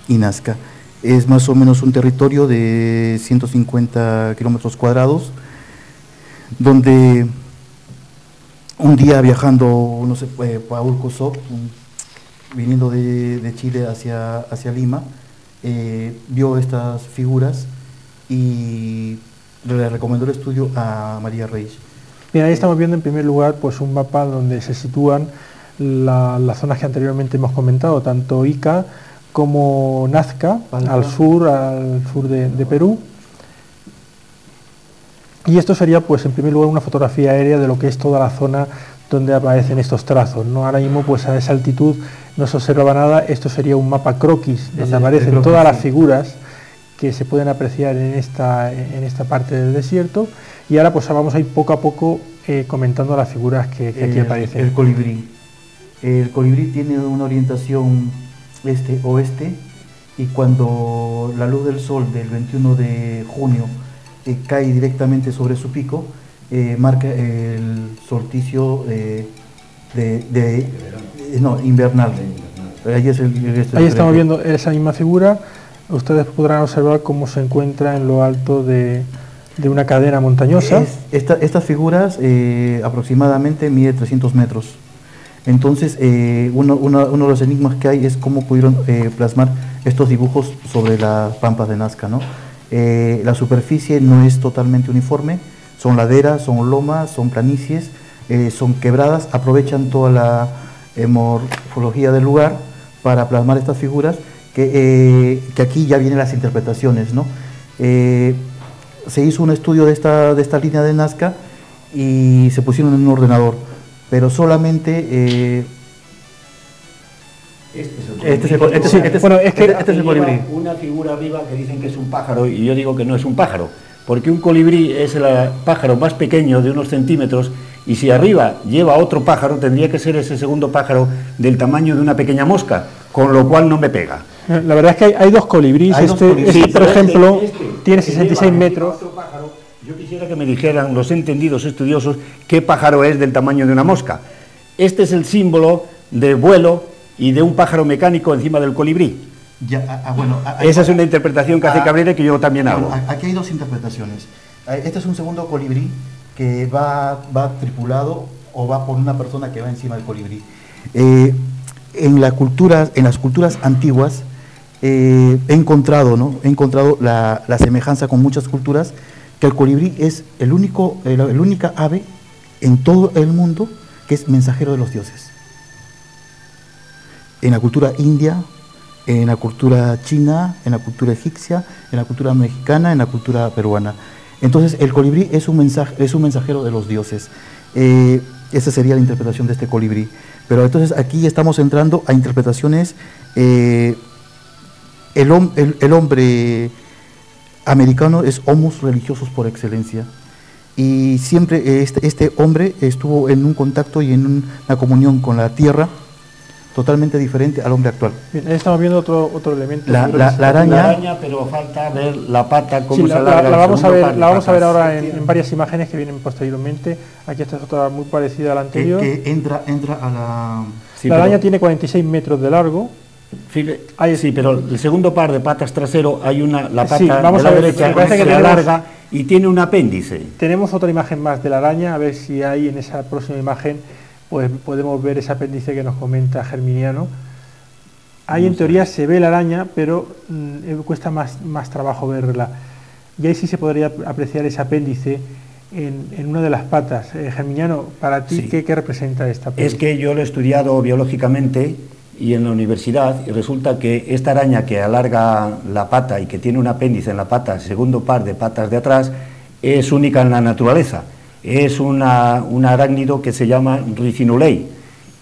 y Nazca. Es más o menos un territorio de 150 kilómetros cuadrados, donde un día viajando, no sé, Paul Kossoff, viniendo de Chile hacia Lima, vio estas figuras y le recomendó el estudio a María Reich. Bien, ahí estamos viendo en primer lugar pues un mapa donde se sitúan las zonas que anteriormente hemos comentado, tanto Ica como Nazca, al sur de Perú. Y esto sería pues en primer lugar una fotografía aérea de lo que es toda la zona donde aparecen estos trazos, ¿no? Ahora mismo pues a esa altitud no se observa nada. Esto sería un mapa croquis donde aparecen todas las figuras que se pueden apreciar en esta parte del desierto, y ahora pues vamos a ir poco a poco comentando las figuras que aquí aparecen. El colibrí. El colibrí tiene una orientación este-oeste, y cuando la luz del sol del 21 de junio cae directamente sobre su pico, marca el solsticio invernal. Ahí estamos viendo esa misma figura. Ustedes podrán observar cómo se encuentra en lo alto de una cadena montañosa. Estas figuras aproximadamente mide 300 metros. Entonces, uno de los enigmas que hay es cómo pudieron plasmar estos dibujos sobre las pampas de Nazca, ¿no? La superficie no es totalmente uniforme, son laderas, son lomas, son planicies, son quebradas, aprovechan toda la morfología del lugar para plasmar estas figuras, que aquí ya vienen las interpretaciones, ¿no? Se hizo un estudio de esta línea de Nazca y se pusieron en un ordenador, pero solamente Este es el colibrí. Una figura viva que dicen que es un pájaro, y yo digo que no es un pájaro, porque un colibrí es el pájaro más pequeño, de unos centímetros, y si arriba lleva otro pájaro, tendría que ser ese segundo pájaro del tamaño de una pequeña mosca, con lo cual no me pega. La verdad es que hay dos colibríes. Por ejemplo, tiene 66 metros. Yo quisiera que me dijeran los entendidos estudiosos qué pájaro es del tamaño de una mosca. Este es el símbolo de vuelo y de un pájaro mecánico encima del colibrí. Esa es una interpretación que hace Cabrera, que yo también hago. Aquí hay dos interpretaciones. Este es un segundo colibrí que va tripulado o va por una persona que va encima del colibrí. En las culturas antiguas he encontrado la semejanza con muchas culturas, que el colibrí es la única ave en todo el mundo que es mensajero de los dioses. En la cultura india, en la cultura china, en la cultura egipcia, en la cultura mexicana, en la cultura peruana. Entonces el colibrí es un mensajero de los dioses. Esa sería la interpretación de este colibrí. Pero entonces aquí estamos entrando a interpretaciones. El hombre americano es homus religiosos por excelencia, y siempre este hombre estuvo en un contacto y en una comunión con la tierra totalmente diferente al hombre actual. Bien, ahí estamos viendo otro elemento. La araña, pero falta ver la pata, cómo se alarga. La vamos a ver ahora en varias imágenes que vienen posteriormente. Aquí esta es otra muy parecida a la anterior. Que entra a la... La araña tiene 46 metros de largo. Sí, pero el segundo par de patas trasero, hay la pata vamos de la a ver, derecha parece que se alarga y tiene un apéndice. Tenemos otra imagen más de la araña, a ver si hay en esa próxima imagen, pues podemos ver ese apéndice que nos comenta Germiniano. Ahí en teoría se ve la araña, pero cuesta más trabajo verla. Y ahí sí se podría apreciar ese apéndice en una de las patas. Germiniano, para ti, sí. ¿qué representa esta apéndice? Es que yo lo he estudiado biológicamente y en la universidad, y resulta que esta araña que alarga la pata y que tiene un apéndice en la pata, segundo par de patas de atrás, es única en la naturaleza. Es un arácnido que se llama Ricinulei,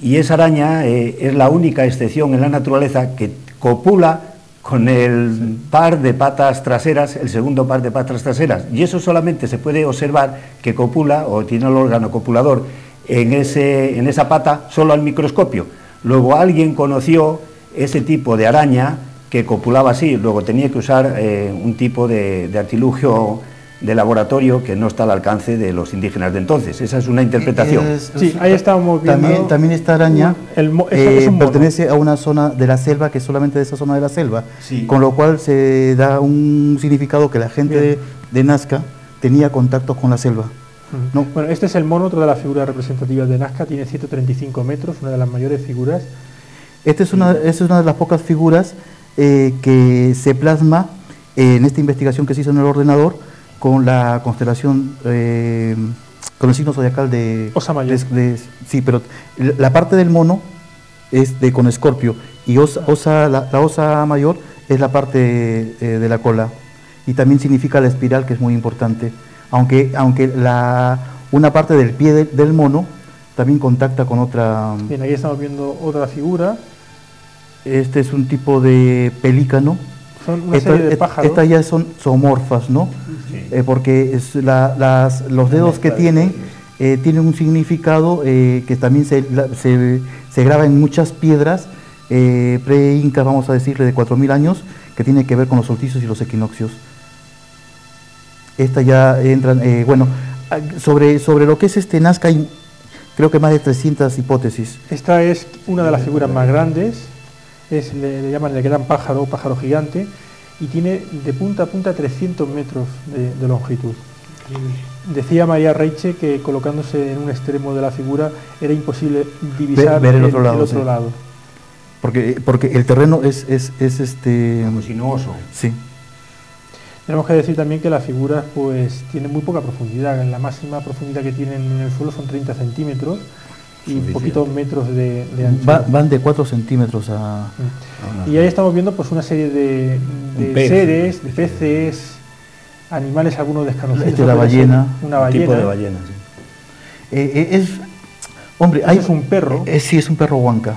y esa araña es la única excepción en la naturaleza que copula con el par de patas traseras, el segundo par de patas traseras, y eso solamente se puede observar que copula o tiene el órgano copulador en esa pata solo al microscopio. Luego alguien conoció ese tipo de araña que copulaba así, luego tenía que usar un tipo de artilugio de laboratorio que no está al alcance de los indígenas de entonces. Esa es una interpretación. Sí, ahí estamos viendo. También esta araña pertenece a una zona de la selva, que es solamente de esa zona de la selva, sí. Con lo cual se da un significado que la gente de Nazca tenía contactos con la selva. ¿No? Bueno, este es el mono, otra de las figuras representativas de Nazca, tiene 135 metros, una de las mayores figuras. Esta es una de las pocas figuras que se plasma en esta investigación que se hizo en el ordenador con la constelación, con el signo zodiacal de Osa Mayor. Sí, pero la parte del mono es con Escorpio y la Osa Mayor es la parte de la cola, y también significa la espiral, que es muy importante, aunque una parte del pie del mono también contacta con otra. Bien, aquí estamos viendo otra figura. Este es un tipo de pelícano. Son una serie de pájaros. Estas ya son zoomorfas, ¿no? Sí. Porque los dedos que tienen un significado que también se graba en muchas piedras pre-incas, vamos a decirle, de 4000 años, que tiene que ver con los solsticios y los equinoccios. Estas ya entran, sobre lo que es Nazca hay creo que más de 300 hipótesis. Esta es una de las figuras más grandes, le llaman el gran pájaro, pájaro gigante, y tiene de punta a punta 300 metros de longitud. Decía María Reiche que colocándose en un extremo de la figura era imposible divisar ver el otro lado. Sí. Lado. Porque el terreno es como sinuoso. Sí. Tenemos que decir también que las figuras pues tienen muy poca profundidad. La máxima profundidad que tienen en el suelo son 30 centímetros y poquitos metros de anchura. Van de 4 centímetros a... Y ahí estamos viendo pues una serie de seres, de peces, animales, algunos desconocidos. La ballena. Una ballena. Un tipo de ballena, sí. Hombre, es un perro. Sí, es un perro huanca.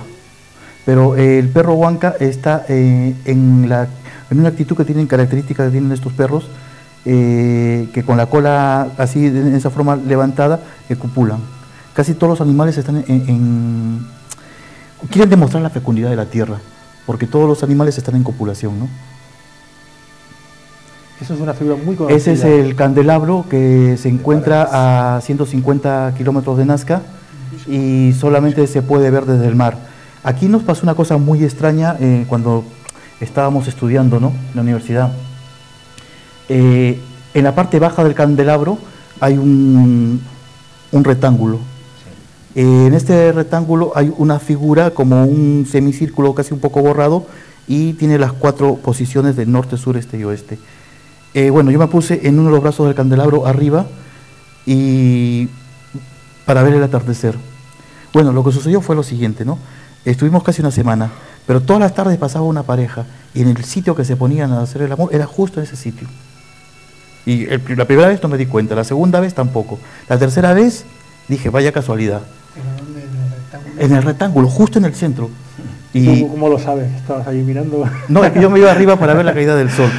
Pero el perro huanca está en una actitud que tienen, características que tienen estos perros, que con la cola así, en esa forma levantada, copulan. Casi todos los animales están quieren demostrar la fecundidad de la tierra, porque todos los animales están en copulación, ¿no? Eso es una figura muy conocida. Ese es el candelabro que se encuentra a 150 kilómetros de Nazca y solamente se puede ver desde el mar. Aquí nos pasó una cosa muy extraña cuando estábamos estudiando, ¿no?, en la universidad. En la parte baja del candelabro hay un rectángulo. En este rectángulo hay una figura como un semicírculo casi un poco borrado y tiene las 4 posiciones del norte, sur, este y oeste. Yo me puse en uno de los brazos del candelabro arriba y para ver el atardecer. Bueno, lo que sucedió fue lo siguiente, ¿no? Estuvimos casi una semana, pero todas las tardes pasaba una pareja y en el sitio que se ponían a hacer el amor era justo en ese sitio. Y la primera vez no me di cuenta, la segunda vez tampoco. La tercera vez dije, vaya casualidad. En el rectángulo, justo en el centro. Y ¿cómo lo sabes? ¿Estabas ahí mirando? No, es que yo me iba arriba para ver la caída del sol,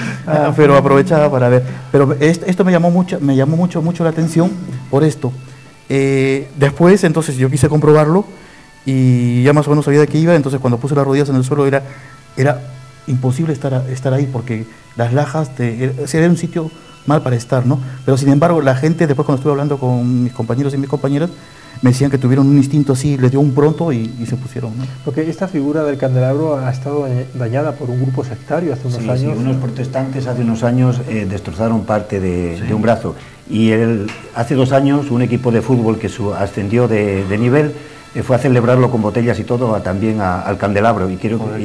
pero aprovechaba para ver. Pero esto me llamó mucho la atención por esto. Después, entonces, yo quise comprobarlo y ya más o menos sabía de qué iba. Entonces, cuando puse las rodillas en el suelo era imposible estar ahí porque las lajas, era un sitio mal para estar, ¿no? Pero sin embargo, la gente, después cuando estuve hablando con mis compañeros y mis compañeras, me decían que tuvieron un instinto así, les dio un pronto y se pusieron, ¿no? Porque esta figura del candelabro ha estado dañada por un grupo sectario hace unos años. Sí, unos protestantes hace unos años destrozaron parte de un brazo. Y hace 2 años un equipo de fútbol que ascendió de nivel fue a celebrarlo con botellas y todo también al candelabro y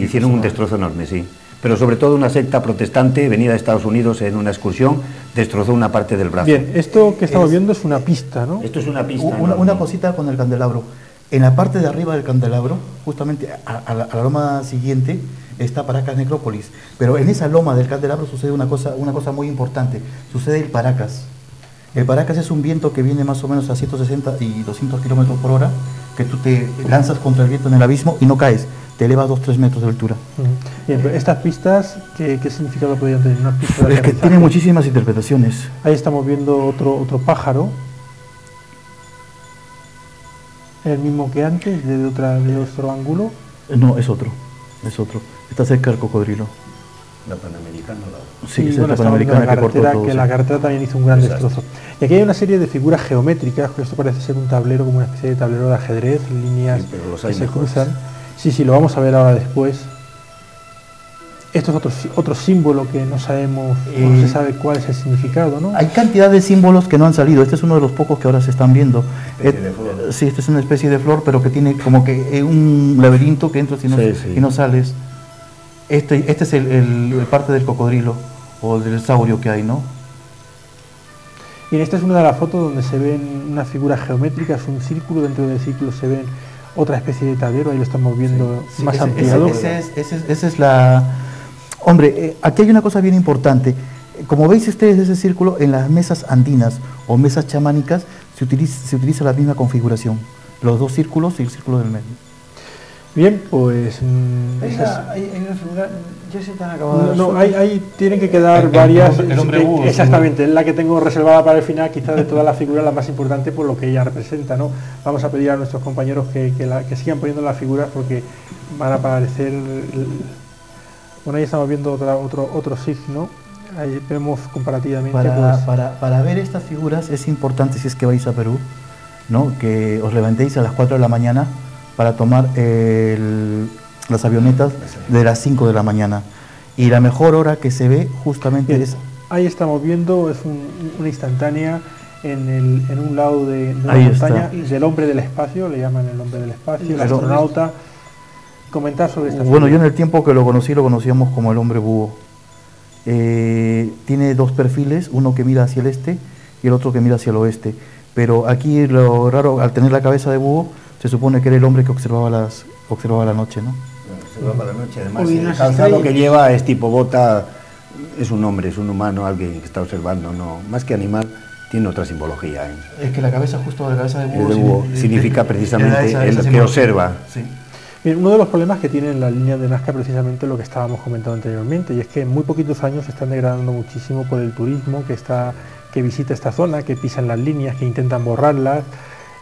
hicieron un destrozo enorme, sí. Pero sobre todo una secta protestante venida de Estados Unidos en una excursión destrozó una parte del brazo. Bien, esto que estamos viendo es una pista, ¿no? Esto es una pista. Una cosita con el candelabro. En la parte de arriba del candelabro, justamente a la loma siguiente, está Paracas Necrópolis. Pero en esa loma del candelabro sucede una cosa muy importante. Sucede el Paracas. El Paracas es un viento que viene más o menos a 160 y 200 kilómetros por hora, que tú te lanzas contra el viento en el abismo y no caes. Te eleva a 2-3 metros de altura. Bien, pero estas pistas, ¿qué significado podrían tener? Unas pistas de es que tiene muchísimas interpretaciones. Ahí estamos viendo otro pájaro. ¿El mismo que antes, de otro ángulo? No, es otro. Está cerca del cocodrilo. La Panamericana. Sí, y es bueno, la Panamericana que cortó todo. Que la carretera también hizo un gran destrozo. Y aquí hay una serie de figuras geométricas, que esto parece ser un tablero, como una especie de tablero de ajedrez, líneas que se cruzan. Sí, lo vamos a ver ahora después. Esto es otro símbolo que no sabemos, no se sabe cuál es el significado, ¿no? Hay cantidad de símbolos que no han salido. Este es uno de los pocos que ahora se están viendo. Sí, este es una especie de flor, pero que tiene como que un laberinto que entras y no sales. Este es el parte del cocodrilo o del saurio que hay, ¿no? Y esta es una de las fotos donde se ven unas figuras geométricas, un círculo, dentro del círculo se ven otra especie de tablero, ahí lo estamos viendo más ampliado. Esa es la... Hombre, aquí hay una cosa bien importante. Como veis ustedes ese círculo, en las mesas andinas o mesas chamánicas se utiliza la misma configuración. Los dos círculos y el círculo del medio. Bien, pues... hay una figura, ya se te han acabado. No, ahí tienen que quedar varias. El hombre búho. Exactamente, es la que tengo reservada para el final, quizás de todas las figuras la más importante por lo que ella representa, ¿no? Vamos a pedir a nuestros compañeros que sigan poniendo las figuras porque van a aparecer... Bueno, ahí estamos viendo otro signo, ahí vemos comparativamente... Para ver estas figuras es importante, si es que vais a Perú, ¿no? Que os levantéis a las 4 de la mañana para tomar las avionetas de las 5 de la mañana. Y la mejor hora que se ve justamente Bien, es... Ahí estamos viendo, es una instantánea en un lado de una Ahí montaña, está. del hombre del espacio, le llaman el hombre del espacio, el astronauta. Comentar sobre esta Bueno, figura. yo en el tiempo que lo conocíamos como el hombre búho. Tiene dos perfiles, uno que mira hacia el este y el otro que mira hacia el oeste. Pero aquí lo raro, al tener la cabeza de búho, se supone que era el hombre que observaba la noche, ¿no? Observaba la noche, además el calzado que lleva es tipo bota, es un hombre, es un humano, alguien que está observando, no, más que animal, tiene otra simbología. Es que la cabeza, justo la cabeza de El de búho significa precisamente el que observa. Sí. Bien, uno de los problemas que tienen las líneas de Nazca precisamente lo que estábamos comentando anteriormente, y es que en muy poquitos años se están degradando muchísimo por el turismo que visita esta zona, que pisan las líneas, que intentan borrarlas,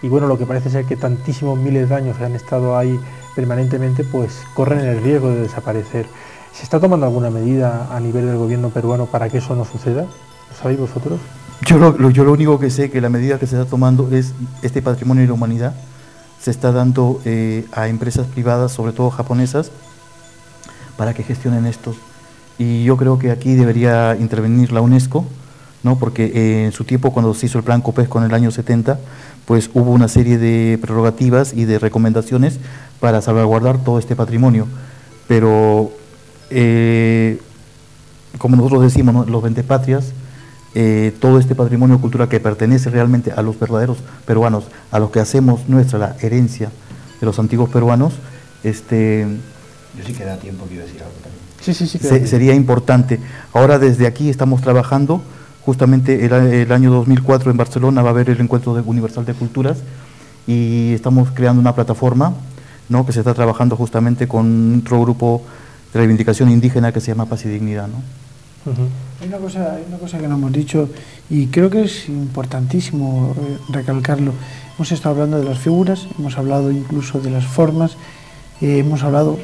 y bueno, lo que parece ser que tantísimos miles de años que han estado ahí permanentemente, pues corren el riesgo de desaparecer. ¿Se está tomando alguna medida a nivel del gobierno peruano para que eso no suceda? ¿Lo sabéis vosotros? Yo lo único que sé que la medida que se está tomando es este patrimonio de la humanidad. Se está dando a empresas privadas, sobre todo japonesas, para que gestionen esto. Y yo creo que aquí debería intervenir la UNESCO, ¿no? Porque en su tiempo, cuando se hizo el Plan Copesco en el año 70, pues hubo una serie de prerrogativas y de recomendaciones para salvaguardar todo este patrimonio. Pero, como nosotros decimos, ¿no? Los ventepatrias, todo este patrimonio cultural que pertenece realmente a los verdaderos peruanos, a los que hacemos nuestra la herencia de los antiguos peruanos, Yo sí que da tiempo, quiero decir algo también. Sí. sería importante. Ahora desde aquí estamos trabajando, justamente el año 2004 en Barcelona va a haber el Encuentro Universal de Culturas y estamos creando una plataforma, ¿no? Que se está trabajando justamente con otro grupo de reivindicación indígena que se llama Paz y Dignidad, ¿no? Hay una cosa que no hemos dicho y creo que es importantísimo recalcarlo. Hemos estado hablando de las figuras, hemos hablado incluso de las formas, hemos hablado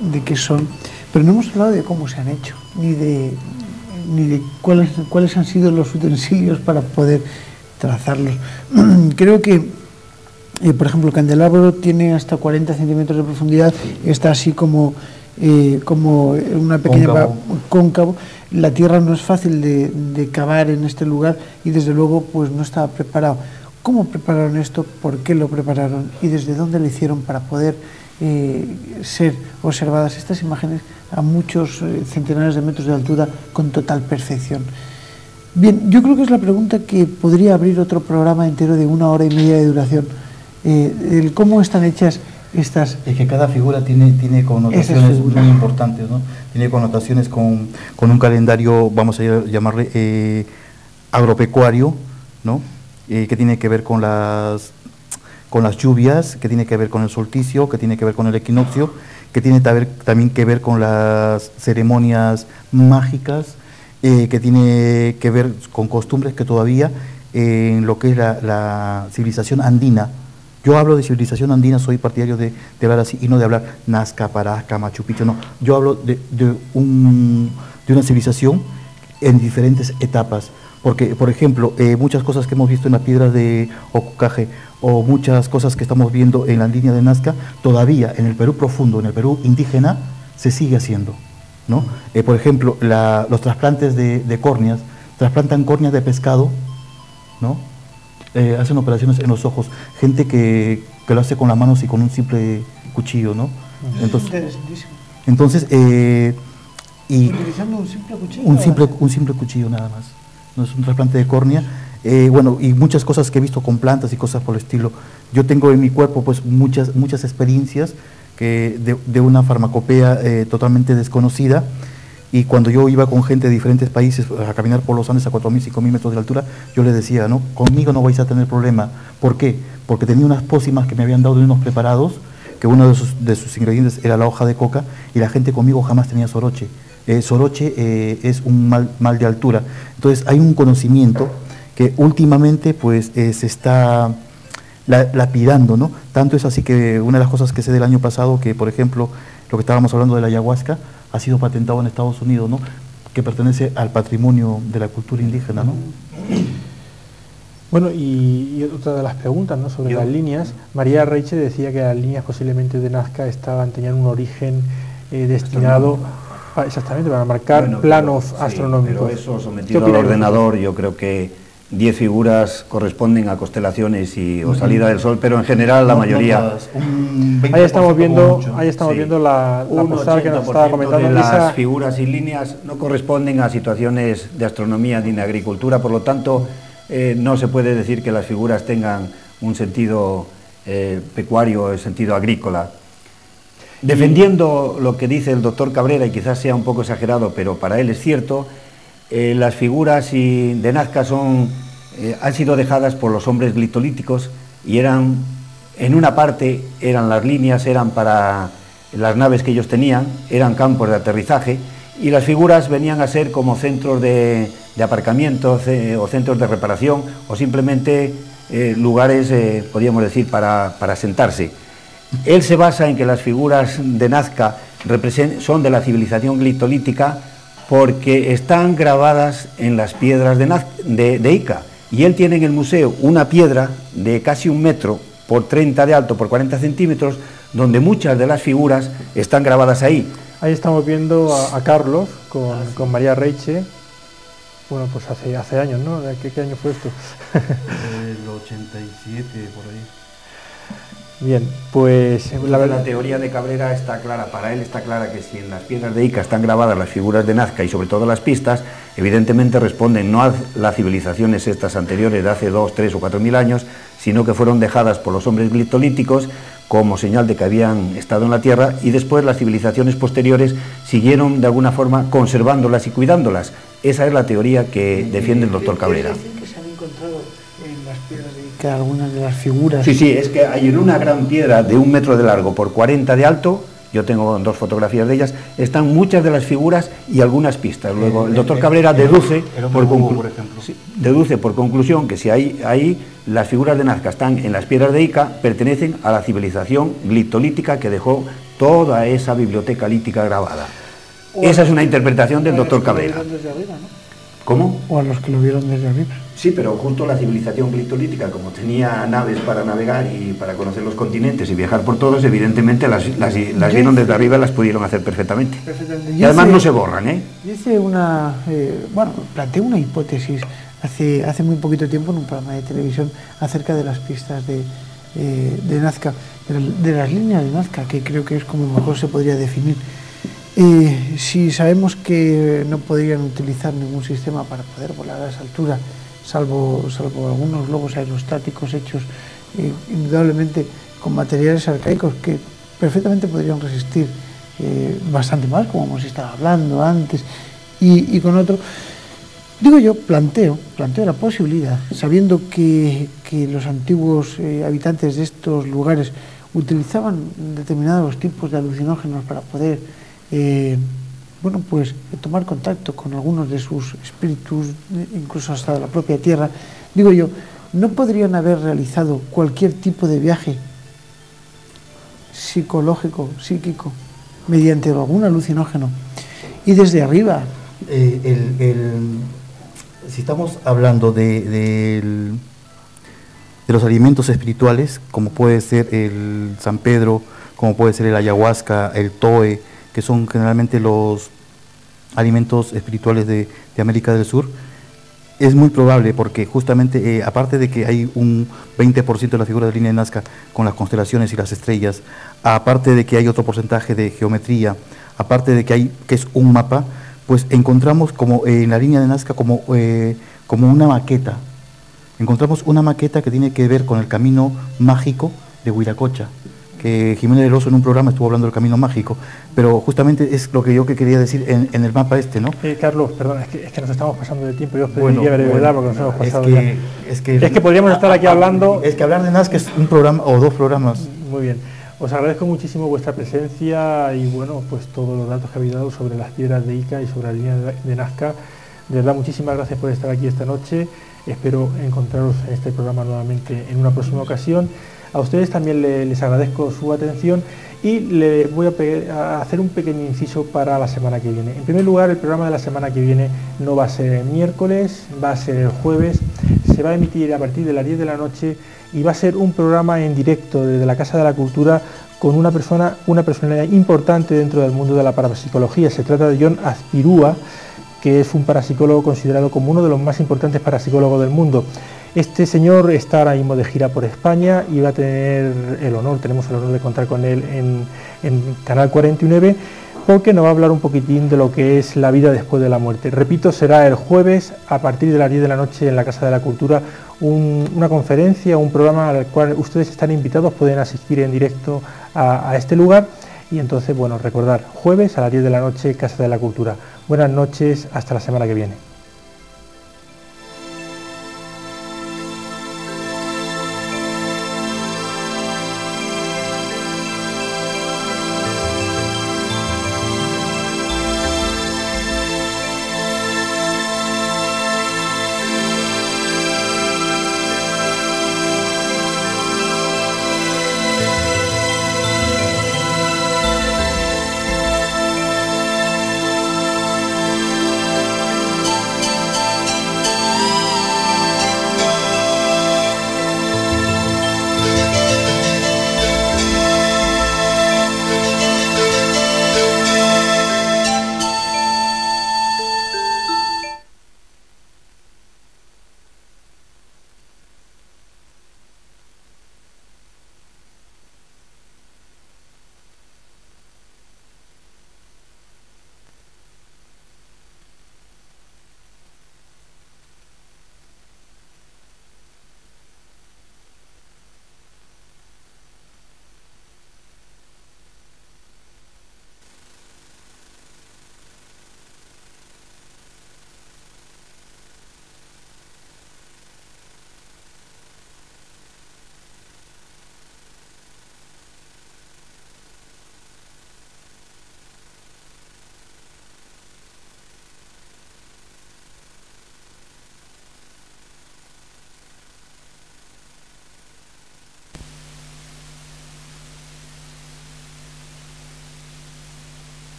de qué son, pero no hemos hablado de cómo se han hecho, ni de cuáles han sido los utensilios para poder trazarlos. Creo que, por ejemplo, el candelabro tiene hasta 40 centímetros de profundidad, está así como una pequeña cóncavo. La tierra no es fácil de cavar en este lugar y desde luego pues no estaba preparado. ¿Cómo prepararon esto? ¿Por qué lo prepararon? ¿Y desde dónde lo hicieron para poder ser observadas estas imágenes a muchos centenares de metros de altura con total perfección? Bien, yo creo que es la pregunta que podría abrir otro programa entero de 1 hora y media de duración. El cómo están hechas estas... Es que cada figura tiene connotaciones muy importantes, ¿no? Tiene connotaciones con un calendario, vamos a llamarle agropecuario, ¿no? Que tiene que ver con las lluvias, que tiene que ver con el solsticio, que tiene que ver con el equinoccio, que tiene también que ver con las ceremonias mágicas, que tiene que ver con costumbres que todavía en lo que es la civilización andina. Yo hablo de civilización andina, soy partidario de hablar así y no de hablar Nazca, Parasca, Machu Picchu, no. Yo hablo de una civilización en diferentes etapas. Porque, por ejemplo, muchas cosas que hemos visto en las piedras de Ocucaje o muchas cosas que estamos viendo en la línea de Nazca, todavía en el Perú profundo, en el Perú indígena, se sigue haciendo. ¿no? Por ejemplo, los trasplantes de córneas, trasplantan córneas de pescado, ¿no? Hacen operaciones en los ojos, gente que lo hace con las manos y con un simple cuchillo, ¿no? Entonces, utilizando un simple cuchillo. Un simple cuchillo nada más, no es un trasplante de córnea. Bueno, y muchas cosas que he visto con plantas y cosas por el estilo. Yo tengo en mi cuerpo pues muchas experiencias de una farmacopea totalmente desconocida, y cuando yo iba con gente de diferentes países a caminar por los Andes a 4.000, 5.000 metros de altura, yo les decía, no, conmigo no vais a tener problema. ¿Por qué? Porque tenía unas pócimas que me habían dado de unos preparados, que uno de sus ingredientes era la hoja de coca, y la gente conmigo jamás tenía soroche. Soroche es un mal de altura. Entonces hay un conocimiento que últimamente pues se está lapidando, ¿no? Tanto es así que una de las cosas que sé del año pasado, que por ejemplo lo que estábamos hablando de la ayahuasca, ha sido patentado en Estados Unidos, ¿no? Que pertenece al patrimonio de la cultura indígena, ¿no? Bueno, y otra de las preguntas, ¿no?, sobre las líneas. María Reiche decía que las líneas posiblemente de Nazca tenían un origen destinado exactamente para marcar planos astronómicos. Pero eso sometido al ordenador, yo creo que 10 figuras corresponden a constelaciones o salida del sol, pero en general la mayoría... Ahí estamos viendo la postal que nos estaba comentando. Las figuras y líneas no corresponden a situaciones de astronomía ni de agricultura, por lo tanto no se puede decir que las figuras tengan un sentido pecuario, el sentido agrícola. Defendiendo lo que dice el doctor Cabrera, y quizás sea un poco exagerado, pero para él es cierto, las figuras de Nazca han sido dejadas por los hombres glitolíticos, y en una parte eran las líneas, eran para las naves que ellos tenían, eran campos de aterrizaje, y las figuras venían a ser como centros de aparcamiento o centros de reparación, o simplemente lugares, podríamos decir, para sentarse. Él se basa en que las figuras de Nazca son de la civilización glitolítica porque están grabadas en las piedras de Ica, y él tiene en el museo una piedra de casi 1 metro por 30 de alto por 40 centímetros, donde muchas de las figuras están grabadas ahí. Ahí estamos viendo a Carlos con María Reiche. Bueno, pues hace años, ¿no? ¿Qué año fue esto? El 87, por ahí. Bien, pues la teoría de Cabrera está clara, para él está clara que si en las piedras de Ica están grabadas las figuras de Nazca y sobre todo las pistas, evidentemente responden no a las civilizaciones estas anteriores de hace 2, 3 o 4.000 años, sino que fueron dejadas por los hombres glitolíticos como señal de que habían estado en la Tierra, y después las civilizaciones posteriores siguieron de alguna forma conservándolas y cuidándolas. Esa es la teoría que defiende el doctor Cabrera. ¿Que se han encontrado en las piedras de Ica algunas de las figuras? Sí, es que hay en una gran piedra de 1 metro de largo por 40 de alto, yo tengo 2 fotografías de ellas, están muchas de las figuras y algunas pistas. Luego el doctor Cabrera deduce por conclusión que si ahí las figuras de Nazca están en las piedras de Ica, pertenecen a la civilización glitolítica que dejó toda esa biblioteca lítica grabada. Esa es una interpretación del doctor Cabrera. ¿Cómo? O a los que lo vieron desde arriba. Sí, pero justo la civilización glitolítica, como tenía naves para navegar y para conocer los continentes y viajar por todos, evidentemente las vieron desde arriba y las pudieron hacer perfectamente. Y además no se borran, ¿eh? Hice planteé una hipótesis hace muy poquito tiempo en un programa de televisión acerca de las pistas de Nazca, de las líneas de Nazca, que creo que es como mejor se podría definir. Si sabemos que no podrían utilizar ningún sistema para poder volar a esa altura, salvo algunos globos aerostáticos hechos indudablemente con materiales arcaicos que perfectamente podrían resistir bastante más, como hemos estado hablando antes, y con otro, digo yo, planteo la posibilidad, sabiendo que los antiguos habitantes de estos lugares utilizaban determinados tipos de alucinógenos para poder tomar contacto con algunos de sus espíritus, incluso hasta la propia tierra. Digo yo, ¿no podrían haber realizado cualquier tipo de viaje psicológico, psíquico, mediante algún alucinógeno, y desde arriba? Si estamos hablando de los alimentos espirituales, como puede ser el San Pedro, como puede ser el ayahuasca, el toe, que son generalmente los alimentos espirituales de América del Sur. Es muy probable porque justamente, aparte de que hay un 20% de la figura de la línea de Nazca con las constelaciones y las estrellas, aparte de que hay otro porcentaje de geometría, aparte de que es un mapa, pues encontramos como en la línea de Nazca como una maqueta. Encontramos una maqueta que tiene que ver con el camino mágico de Huiracocha, que Jiménez del Oso en un programa estuvo hablando del camino mágico, pero justamente es lo que yo quería decir en el mapa este, ¿no? Carlos, perdón, es que nos estamos pasando de tiempo, yo os pediría brevedad porque nos hemos pasado ya. Es que podríamos estar aquí hablando... Es que hablar de Nazca es un programa o dos programas. Muy bien, os agradezco muchísimo vuestra presencia y bueno, pues todos los datos que habéis dado sobre las piedras de Ica y sobre la línea de Nazca. De verdad, muchísimas gracias por estar aquí esta noche, espero encontraros en este programa nuevamente en una próxima ocasión. A ustedes también les agradezco su atención y les voy a hacer un pequeño inciso para la semana que viene. En primer lugar, el programa de la semana que viene no va a ser el miércoles, va a ser el jueves, se va a emitir a partir de las 10 de la noche y va a ser un programa en directo desde la Casa de la Cultura con una personalidad importante dentro del mundo de la parapsicología. Se trata de John Azpirúa, que es un parapsicólogo considerado como uno de los más importantes parapsicólogos del mundo. Este señor está ahora mismo de gira por España y va a tener tenemos el honor de contar con él en Canal 49, porque nos va a hablar un poquitín de lo que es la vida después de la muerte. Repito, será el jueves a partir de las 10 de la noche en la Casa de la Cultura, una conferencia, un programa al cual ustedes están invitados, pueden asistir en directo a este lugar. Y entonces, bueno, recordar, jueves a las 10 de la noche, Casa de la Cultura. Buenas noches, hasta la semana que viene.